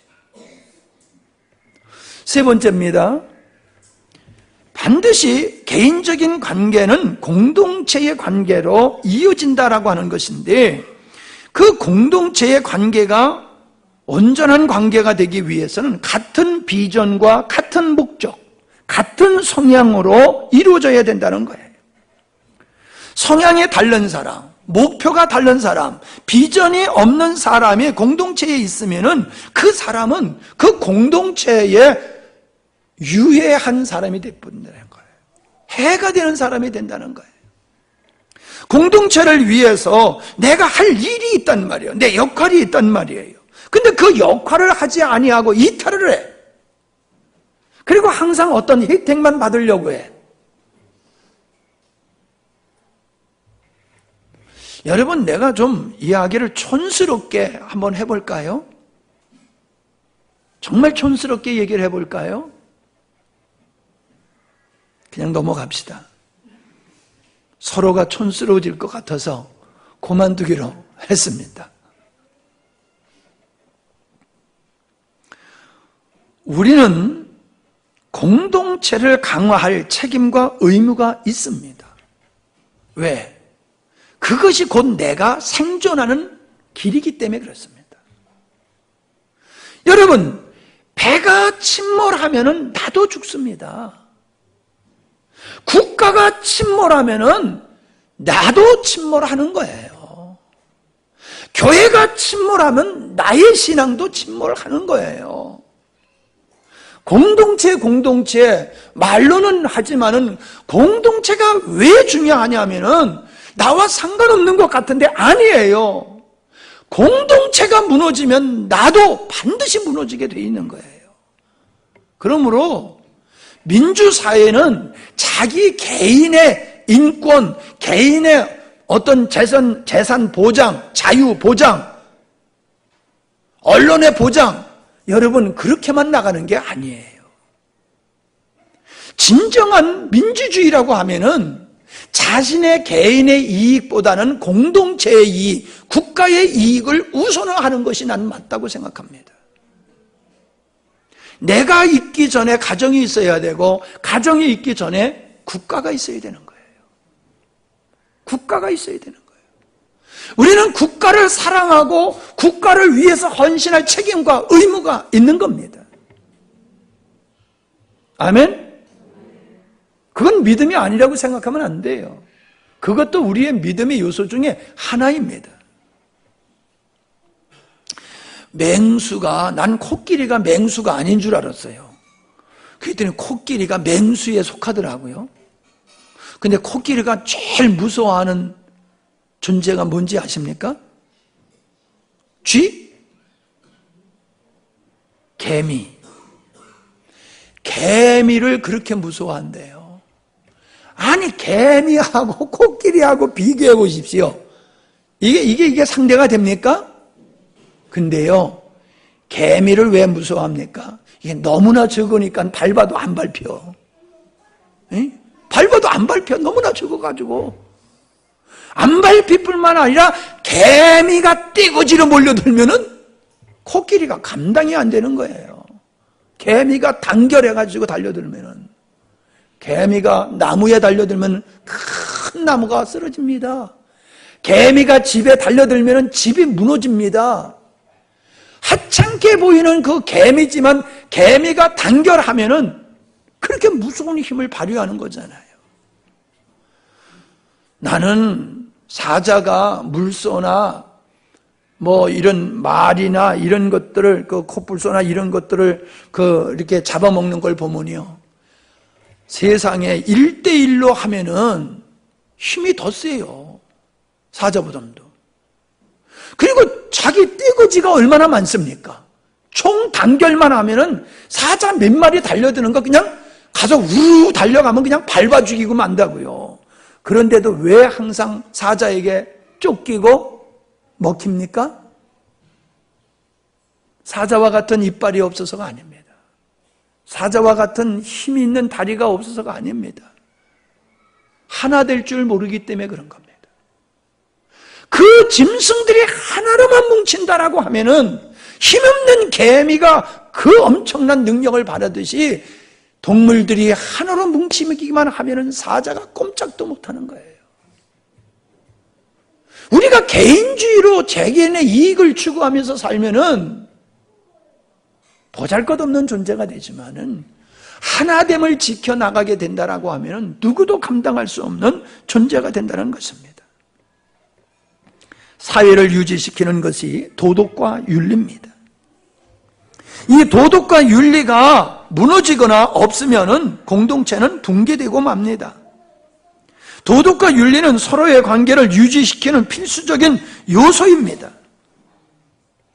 세 번째입니다. 반드시 개인적인 관계는 공동체의 관계로 이어진다라고 하는 것인데, 그 공동체의 관계가 온전한 관계가 되기 위해서는 같은 비전과 같은 목적, 같은 성향으로 이루어져야 된다는 거예요. 성향이 다른 사람, 목표가 다른 사람, 비전이 없는 사람이 공동체에 있으면은 그 사람은 그 공동체에 유해한 사람이 되어버린다는 거예요. 해가 되는 사람이 된다는 거예요. 공동체를 위해서 내가 할 일이 있단 말이에요. 내 역할이 있단 말이에요. 근데 그 역할을 하지 아니하고 이탈을 해. 그리고 항상 어떤 혜택만 받으려고 해. 여러분, 내가 좀 이야기를 촌스럽게 한번 해볼까요? 정말 촌스럽게 얘기를 해볼까요? 그냥 넘어갑시다. 서로가 촌스러워질 것 같아서 그만두기로 했습니다. 우리는 공동체를 강화할 책임과 의무가 있습니다. 왜? 그것이 곧 내가 생존하는 길이기 때문에 그렇습니다. 여러분, 배가 침몰하면은 나도 죽습니다. 국가가 침몰하면은 나도 침몰하는 거예요. 교회가 침몰하면 나의 신앙도 침몰하는 거예요. 공동체 말로는 하지만은 공동체가 왜 중요하냐면은 나와 상관없는 것 같은데 아니에요. 공동체가 무너지면 나도 반드시 무너지게 돼 있는 거예요. 그러므로 민주사회는 자기 개인의 인권, 개인의 어떤 재산 보장, 자유 보장, 언론의 보장, 여러분 그렇게만 나가는 게 아니에요. 진정한 민주주의라고 하면은 자신의 개인의 이익보다는 공동체의 이익, 국가의 이익을 우선화하는 것이 난 맞다고 생각합니다. 내가 있기 전에 가정이 있어야 되고 가정이 있기 전에 국가가 있어야 되는 거예요. 국가가 있어야 되는 거예요. 우리는 국가를 사랑하고 국가를 위해서 헌신할 책임과 의무가 있는 겁니다. 아멘? 그건 믿음이 아니라고 생각하면 안 돼요. 그것도 우리의 믿음의 요소 중에 하나입니다. 맹수가, 난 코끼리가 맹수가 아닌 줄 알았어요. 그랬더니 코끼리가 맹수에 속하더라고요. 근데 코끼리가 제일 무서워하는 존재가 뭔지 아십니까? 쥐? 개미. 개미를 그렇게 무서워한대요. 아니, 개미하고 코끼리하고 비교해 보십시오. 이게 상대가 됩니까? 근데요, 개미를 왜 무서워합니까? 이게 너무나 적으니까 밟아도 안 밟혀. 에? 밟아도 안 밟혀. 너무나 적어가지고. 안 밟힐 뿐만 아니라 개미가 띠고지로 몰려들면은 코끼리가 감당이 안 되는 거예요. 개미가 단결해가지고 달려들면은, 개미가 나무에 달려들면 큰 나무가 쓰러집니다. 개미가 집에 달려들면 집이 무너집니다. 하찮게 보이는 그 개미지만 개미가 단결하면은 그렇게 무서운 힘을 발휘하는 거잖아요. 나는 사자가 물소나 뭐 이런 말이나 이런 것들을, 그 코뿔소나 이런 것들을 이렇게 잡아먹는 걸 보면요, 세상에 1대1로 하면은 힘이 더 세요. 사자보다도. 그리고 자기 떼거지가 얼마나 많습니까? 총 단결만 하면은 사자 몇 마리 달려드는 거 그냥 가서 우르르 달려가면 그냥 밟아 죽이고 만다고요. 그런데도 왜 항상 사자에게 쫓기고 먹힙니까? 사자와 같은 이빨이 없어서가 아닙니다. 사자와 같은 힘이 있는 다리가 없어서가 아닙니다. 하나 될 줄 모르기 때문에 그런 겁니다. 그 짐승들이 하나로만 뭉친다라고 하면은 힘없는 개미가 그 엄청난 능력을 발하듯이 동물들이 하나로 뭉치기만 하면은 사자가 꼼짝도 못하는 거예요. 우리가 개인주의로 개개인의 이익을 추구하면서 살면은 보잘것없는 존재가 되지만은 하나됨을 지켜나가게 된다라고 하면은 누구도 감당할 수 없는 존재가 된다는 것입니다. 사회를 유지시키는 것이 도덕과 윤리입니다. 이 도덕과 윤리가 무너지거나 없으면은 공동체는 붕괴되고 맙니다. 도덕과 윤리는 서로의 관계를 유지시키는 필수적인 요소입니다.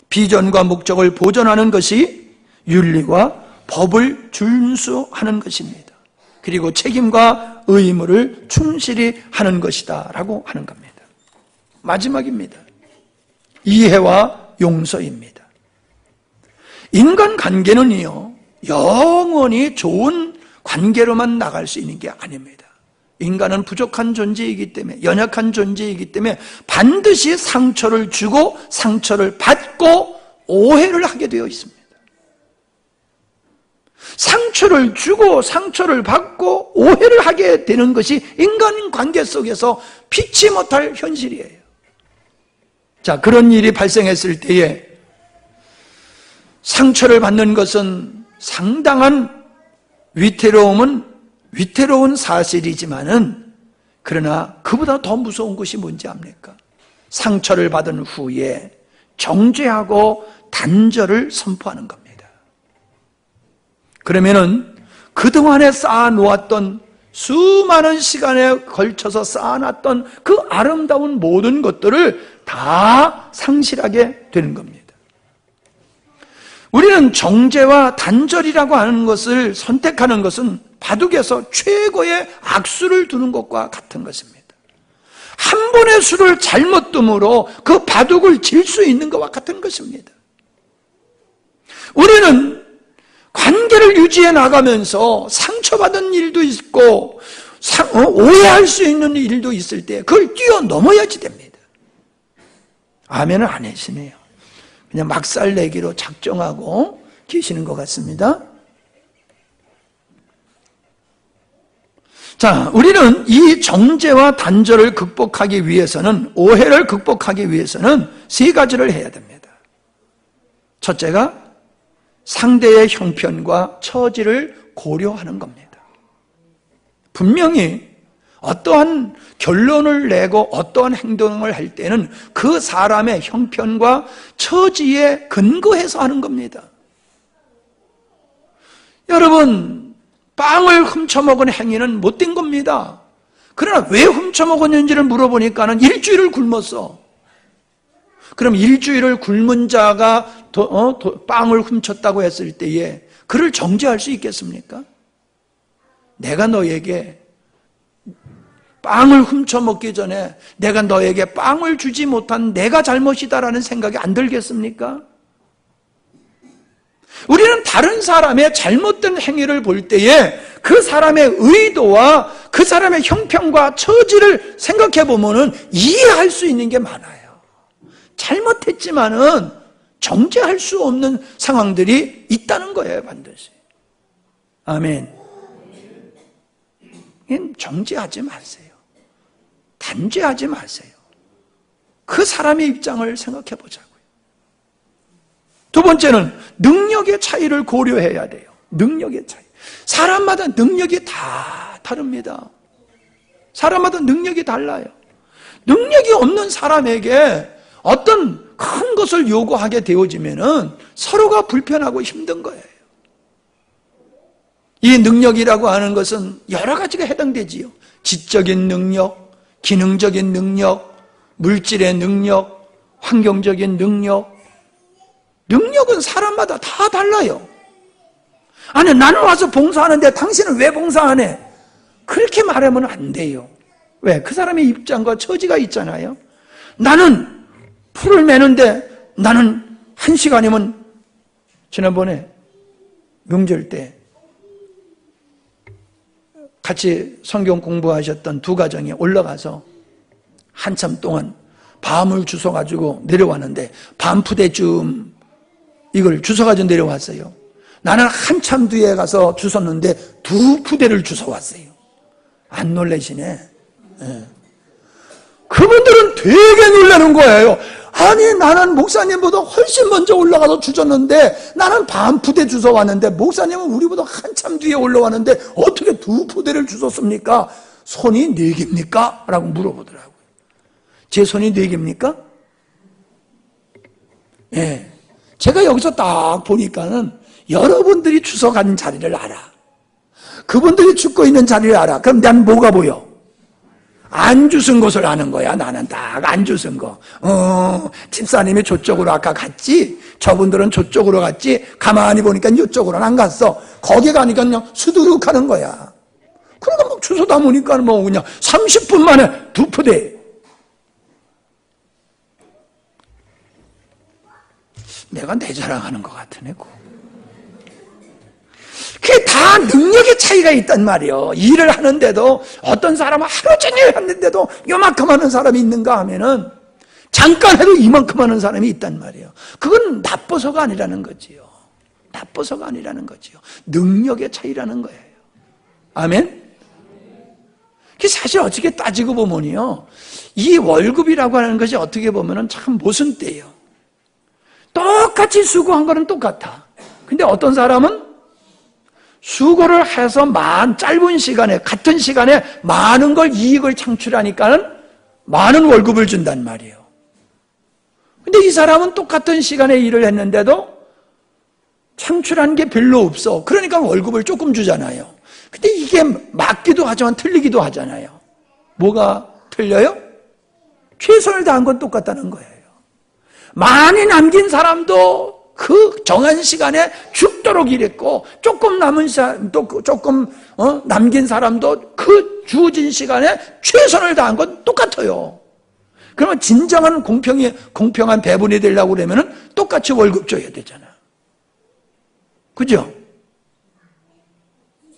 비전과 목적을 보존하는 것이 윤리와 법을 준수하는 것입니다. 그리고 책임과 의무를 충실히 하는 것이다 라고 하는 겁니다. 마지막입니다. 이해와 용서입니다. 인간관계는요, 영원히 좋은 관계로만 나갈 수 있는 게 아닙니다. 인간은 부족한 존재이기 때문에, 연약한 존재이기 때문에 반드시 상처를 주고 상처를 받고 오해를 하게 되어 있습니다. 상처를 주고 상처를 받고 오해를 하게 되는 것이 인간관계 속에서 피치 못할 현실이에요. 자, 그런 일이 발생했을 때에 상처를 받는 것은 상당한 위태로운 사실이지만은, 그러나 그보다 더 무서운 것이 뭔지 압니까? 상처를 받은 후에 정죄하고 단절을 선포하는 겁니다. 그러면은 그동안에 쌓아놓았던, 수많은 시간에 걸쳐서 쌓아놨던 그 아름다운 모든 것들을 다 상실하게 되는 겁니다. 우리는 정죄와 단절이라고 하는 것을 선택하는 것은 바둑에서 최고의 악수를 두는 것과 같은 것입니다. 한 번의 수를 잘못 둠으로 그 바둑을 질 수 있는 것과 같은 것입니다. 우리는 관계를 유지해 나가면서 상처받은 일도 있고 오해할 수 있는 일도 있을 때 그걸 뛰어넘어야지 됩니다. 아멘을 안 하시네요. 그냥 막살내기로 작정하고 계시는 것 같습니다. 자, 우리는 이 정죄와 단절을 극복하기 위해서는, 오해를 극복하기 위해서는 세 가지를 해야 됩니다. 첫째가 상대의 형편과 처지를 고려하는 겁니다. 분명히 어떠한 결론을 내고 어떠한 행동을 할 때는 그 사람의 형편과 처지에 근거해서 하는 겁니다. 여러분, 빵을 훔쳐먹은 행위는 못된 겁니다. 그러나 왜 훔쳐먹었는지를 물어보니까는 일주일을 굶었어. 그럼 일주일을 굶은 자가 빵을 훔쳤다고 했을 때에 그를 정죄할 수 있겠습니까? 내가 너에게 빵을 훔쳐먹기 전에 내가 너에게 빵을 주지 못한 내가 잘못이다라는 생각이 안 들겠습니까? 우리는 다른 사람의 잘못된 행위를 볼 때에 그 사람의 의도와 그 사람의 형편과 처지를 생각해 보면은 이해할 수 있는 게 많아요. 잘못했지만은 정죄할 수 없는 상황들이 있다는 거예요, 반드시. 아멘. 정죄하지 마세요. 단죄하지 마세요. 그 사람의 입장을 생각해 보자고요. 두 번째는 능력의 차이를 고려해야 돼요. 능력의 차이. 사람마다 능력이 다 다릅니다. 사람마다 능력이 달라요. 능력이 없는 사람에게 어떤 큰 것을 요구하게 되어지면은 서로가 불편하고 힘든 거예요. 이 능력이라고 하는 것은 여러 가지가 해당되지요. 지적인 능력, 기능적인 능력, 물질의 능력, 환경적인 능력. 능력은 사람마다 다 달라요. 아니, 나는 와서 봉사하는데 당신은 왜 봉사 안 해? 그렇게 말하면 안 돼요. 왜? 그 사람의 입장과 처지가 있잖아요. 나는 풀을 매는데 나는 1시간이면, 지난번에 명절 때 같이 성경 공부하셨던 두 가정이 올라가서 한참 동안 밤을 주워가지고 내려왔는데 밤푸대쯤 이걸 주워가지고 내려왔어요. 나는 한참 뒤에 가서 주웠는데 2푸대를 주워왔어요. 안 놀라시네. 네. 그분들은 되게 놀라는 거예요. 아니, 나는 목사님보다 훨씬 먼저 올라가서 주웠는데 나는 반푸대 주워왔는데 목사님은 우리보다 한참 뒤에 올라왔는데 어떻게 2푸대를 주웠습니까? 손이 4개입니까? 라고 물어보더라고요. 제 손이 4개입니까? 예. 네. 제가 여기서 딱 보니까는 여러분들이 주워간 자리를 알아. 그분들이 죽고 있는 자리를 알아. 그럼 난 뭐가 보여? 안 주운 곳을 아는 거야. 나는 딱 안 주운 거. 집사님이 저쪽으로 아까 갔지? 저분들은 저쪽으로 갔지? 가만히 보니까 이쪽으로는 안 갔어. 거기 가니까 그냥 수두룩 가는 거야. 그러니까 막 주워다 보니까 뭐 그냥 30분 만에 2푸대. 내가 내 자랑하는 것 같으네. 그게 다 능력의 차이가 있단 말이에요. 일을 하는데도 어떤 사람은 하루 종일 했는데도 요만큼 하는 사람이 있는가 하면은 잠깐 해도 이만큼 하는 사람이 있단 말이에요. 그건 나빠서가 아니라는 거지요. 나빠서가 아니라는 거지요. 능력의 차이라는 거예요. 아멘? 그게 사실 어떻게 따지고 보면요, 이 월급이라고 하는 것이 어떻게 보면은 참 모순돼요. 똑같이 수고한 거는 똑같아. 근데 어떤 사람은 수고를 해서 짧은 시간에, 같은 시간에 많은 걸 이익을 창출하니까는 많은 월급을 준단 말이에요. 근데 이 사람은 똑같은 시간에 일을 했는데도 창출한 게 별로 없어. 그러니까 월급을 조금 주잖아요. 근데 이게 맞기도 하지만 틀리기도 하잖아요. 뭐가 틀려요? 최선을 다한 건 똑같다는 거예요. 많이 남긴 사람도 그 정한 시간에 죽도록 일했고, 조금 남은 사람도, 남긴 사람도 그 주어진 시간에 최선을 다한 건 똑같아요. 그러면 진정한 공평한 배분이 되려고 그러면은 똑같이 월급 줘야 되잖아. 그죠?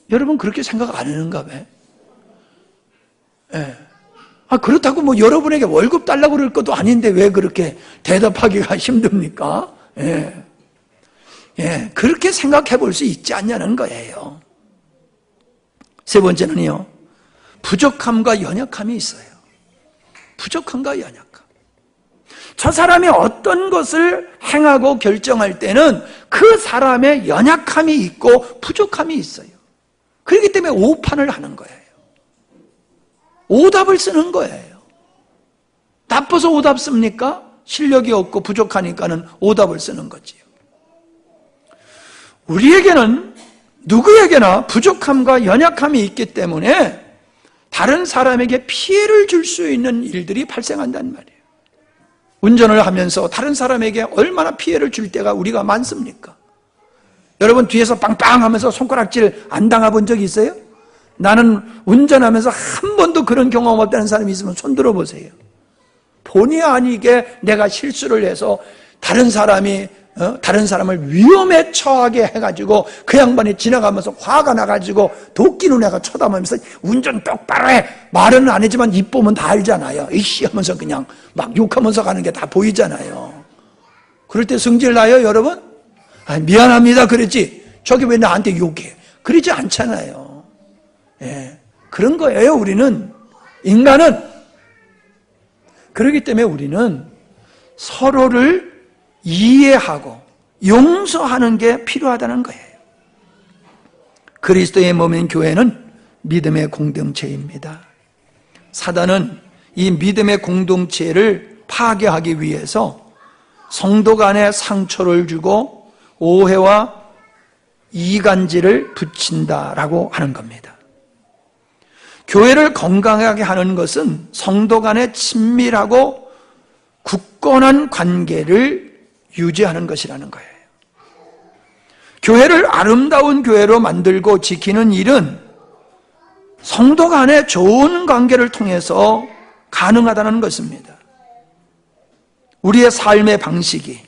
여러분 그렇게 생각 안 하는가 봐. 예. 그렇다고 뭐 여러분에게 월급 달라고 그럴 것도 아닌데 왜 그렇게 대답하기가 힘듭니까? 예. 예, 그렇게 생각해 볼 수 있지 않냐는 거예요. 세 번째는요, 부족함과 연약함이 있어요. 부족함과 연약함. 저 사람이 어떤 것을 행하고 결정할 때는 그 사람의 연약함이 있고 부족함이 있어요. 그렇기 때문에 오판을 하는 거예요. 오답을 쓰는 거예요. 나빠서 오답 씁니까? 실력이 없고 부족하니까는 오답을 쓰는 거지요. 우리에게는 누구에게나 부족함과 연약함이 있기 때문에 다른 사람에게 피해를 줄 수 있는 일들이 발생한단 말이에요. 운전을 하면서 다른 사람에게 얼마나 피해를 줄 때가 우리가 많습니까? 여러분 뒤에서 빵빵 하면서 손가락질 안 당해본 적 있어요? 나는 운전하면서 한 번도 그런 경험 없다는 사람이 있으면 손 들어보세요. 본의 아니게 내가 실수를 해서 다른 사람을 위험에 처하게 해가지고 그 양반이 지나가면서 화가 나가지고 도끼 눈에가 쳐다보면서 운전 똑바로 해. 말은 안 하지만 입 보면 다 알잖아요. 이씨 하면서 그냥 막 욕하면서 가는 게 다 보이잖아요. 그럴 때 성질 나요, 여러분? 미안합니다 그랬지. 저기 왜 나한테 욕해? 그러지 않잖아요. 예, 그런 거예요. 우리는 인간은 그렇기 때문에 우리는 서로를 이해하고 용서하는 게 필요하다는 거예요. 그리스도의 몸인 교회는 믿음의 공동체입니다. 사단은 이 믿음의 공동체를 파괴하기 위해서 성도 간에 상처를 주고 오해와 이간질을 붙인다라고 하는 겁니다. 교회를 건강하게 하는 것은 성도 간의 친밀하고 굳건한 관계를 유지하는 것이라는 거예요. 교회를 아름다운 교회로 만들고 지키는 일은 성도 간의 좋은 관계를 통해서 가능하다는 것입니다. 우리의 삶의 방식이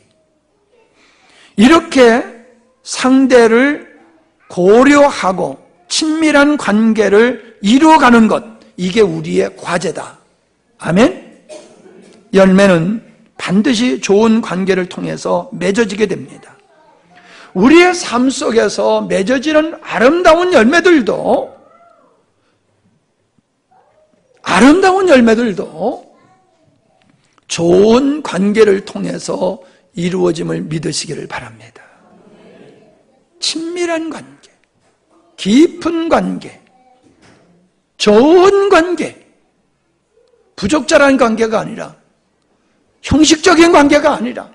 이렇게 상대를 고려하고 친밀한 관계를 이루어가는 것, 이게 우리의 과제다. 아멘? 열매는 반드시 좋은 관계를 통해서 맺어지게 됩니다. 우리의 삶 속에서 맺어지는 아름다운 열매들도 좋은 관계를 통해서 이루어짐을 믿으시기를 바랍니다. 친밀한 관계, 깊은 관계, 좋은 관계, 부적절한 관계가 아니라 형식적인 관계가 아니라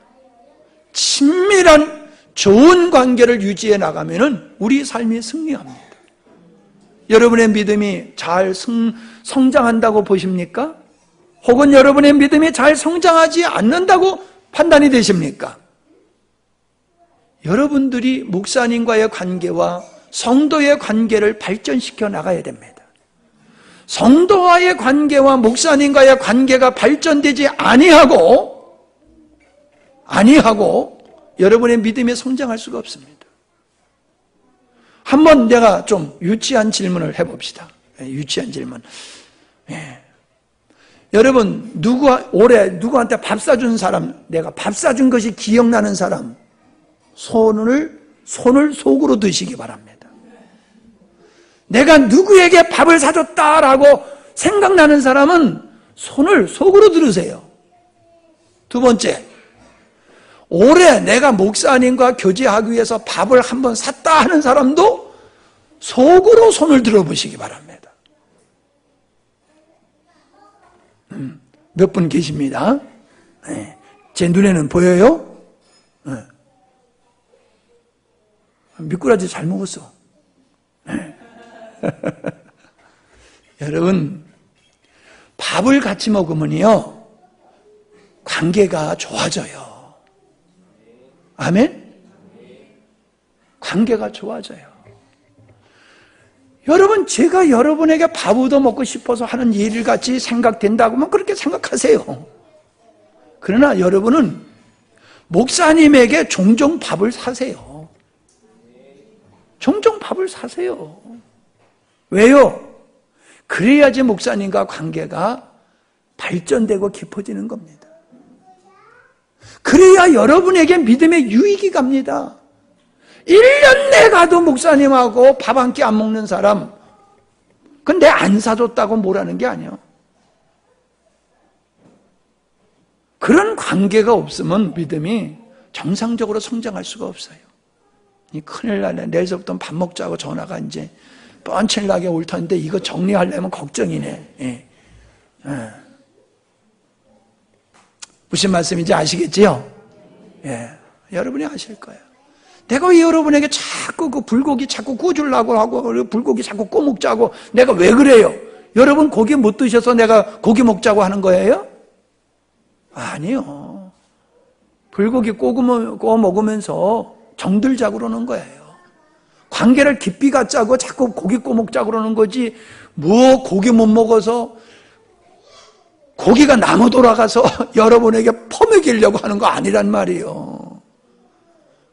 친밀한 좋은 관계를 유지해 나가면은 우리 삶이 승리합니다. 여러분의 믿음이 잘 성장한다고 보십니까? 혹은 여러분의 믿음이 잘 성장하지 않는다고 판단이 되십니까? 여러분들이 목사님과의 관계와 성도의 관계를 발전시켜 나가야 됩니다. 성도와의 관계와 목사님과의 관계가 발전되지 아니하고 여러분의 믿음이 성장할 수가 없습니다. 한번 내가 좀 유치한 질문을 해봅시다. 유치한 질문. 여러분 올해 누구한테 밥 사준 사람, 내가 밥 사준 것이 기억나는 사람 손을 속으로 드시기 바랍니다. 내가 누구에게 밥을 사줬다라고 생각나는 사람은 손을 속으로 들으세요. 두 번째, 올해 내가 목사님과 교제하기 위해서 밥을 한번 샀다 하는 사람도 속으로 손을 들어보시기 바랍니다. 몇 분 계십니다. 제 눈에는 보여요? 미꾸라지 잘 먹었어. 여러분, 밥을 같이 먹으면요 관계가 좋아져요. 아멘? 관계가 좋아져요. 여러분, 제가 여러분에게 밥 얻어 먹고 싶어서 하는 일같이 생각된다고만 그렇게 생각하세요. 그러나 여러분은 목사님에게 종종 밥을 사세요. 종종 밥을 사세요. 왜요? 그래야지 목사님과 관계가 발전되고 깊어지는 겁니다. 그래야 여러분에게 믿음의 유익이 갑니다. 1년 내 가도 목사님하고 밥 한 끼 안 먹는 사람 근데 안 사줬다고 뭐라는 게 아니에요. 그런 관계가 없으면 믿음이 정상적으로 성장할 수가 없어요. 큰일 나네. 내일서부터 밥 먹자고 전화가 이제 뻔칠나게 올 텐데 이거 정리하려면 걱정이네. 예. 무슨 말씀인지 아시겠지요? 예. 여러분이 아실 거예요. 내가 왜 여러분에게 자꾸 그 불고기 자꾸 구워주려고 하고 불고기 자꾸 구워 먹자고 내가 왜 그래요? 여러분 고기 못 드셔서 내가 고기 먹자고 하는 거예요? 아니요. 불고기 구워 먹으면서 정들자고 그러는 거예요. 관계를 깊이 갖자고 자꾸 고기 구워 먹자고 그러는 거지 뭐 고기 못 먹어서 고기가 나무 돌아가서 여러분에게 퍼먹이려고 하는 거 아니란 말이에요.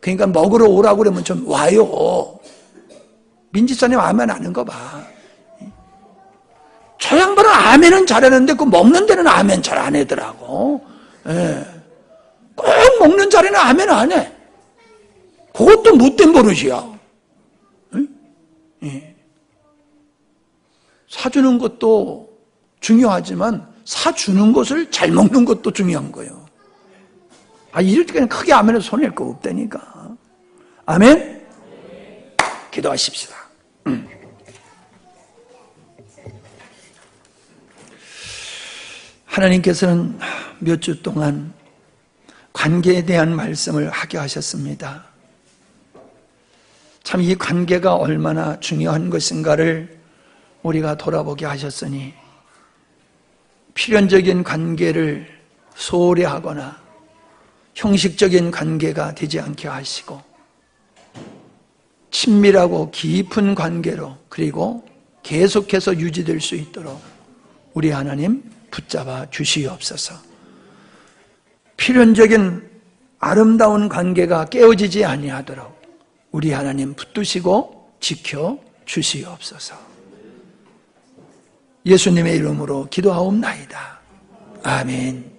그러니까 먹으러 오라고 그러면 좀 와요. 민지사님 아멘 하는 거 봐. 저 양반은 아멘은 잘하는데 그 먹는 데는 아멘 잘 안 하더라고. 예. 꼭 먹는 자리는 아멘 안 해. 그것도 못된 버릇이야. 예. 사주는 것도 중요하지만 사주는 것을 잘 먹는 것도 중요한 거예요. 이럴 때 그냥 크게 아멘해서 손해낼 거 없다니까. 아멘? 기도하십시다. 하나님께서는 몇 주 동안 관계에 대한 말씀을 하게 하셨습니다. 참 이 관계가 얼마나 중요한 것인가를 우리가 돌아보게 하셨으니 필연적인 관계를 소홀히 하거나 형식적인 관계가 되지 않게 하시고 친밀하고 깊은 관계로 그리고 계속해서 유지될 수 있도록 우리 하나님 붙잡아 주시옵소서. 필연적인 아름다운 관계가 깨어지지 아니하도록 우리 하나님 붙드시고 지켜 주시옵소서. 예수님의 이름으로 기도하옵나이다. 아멘.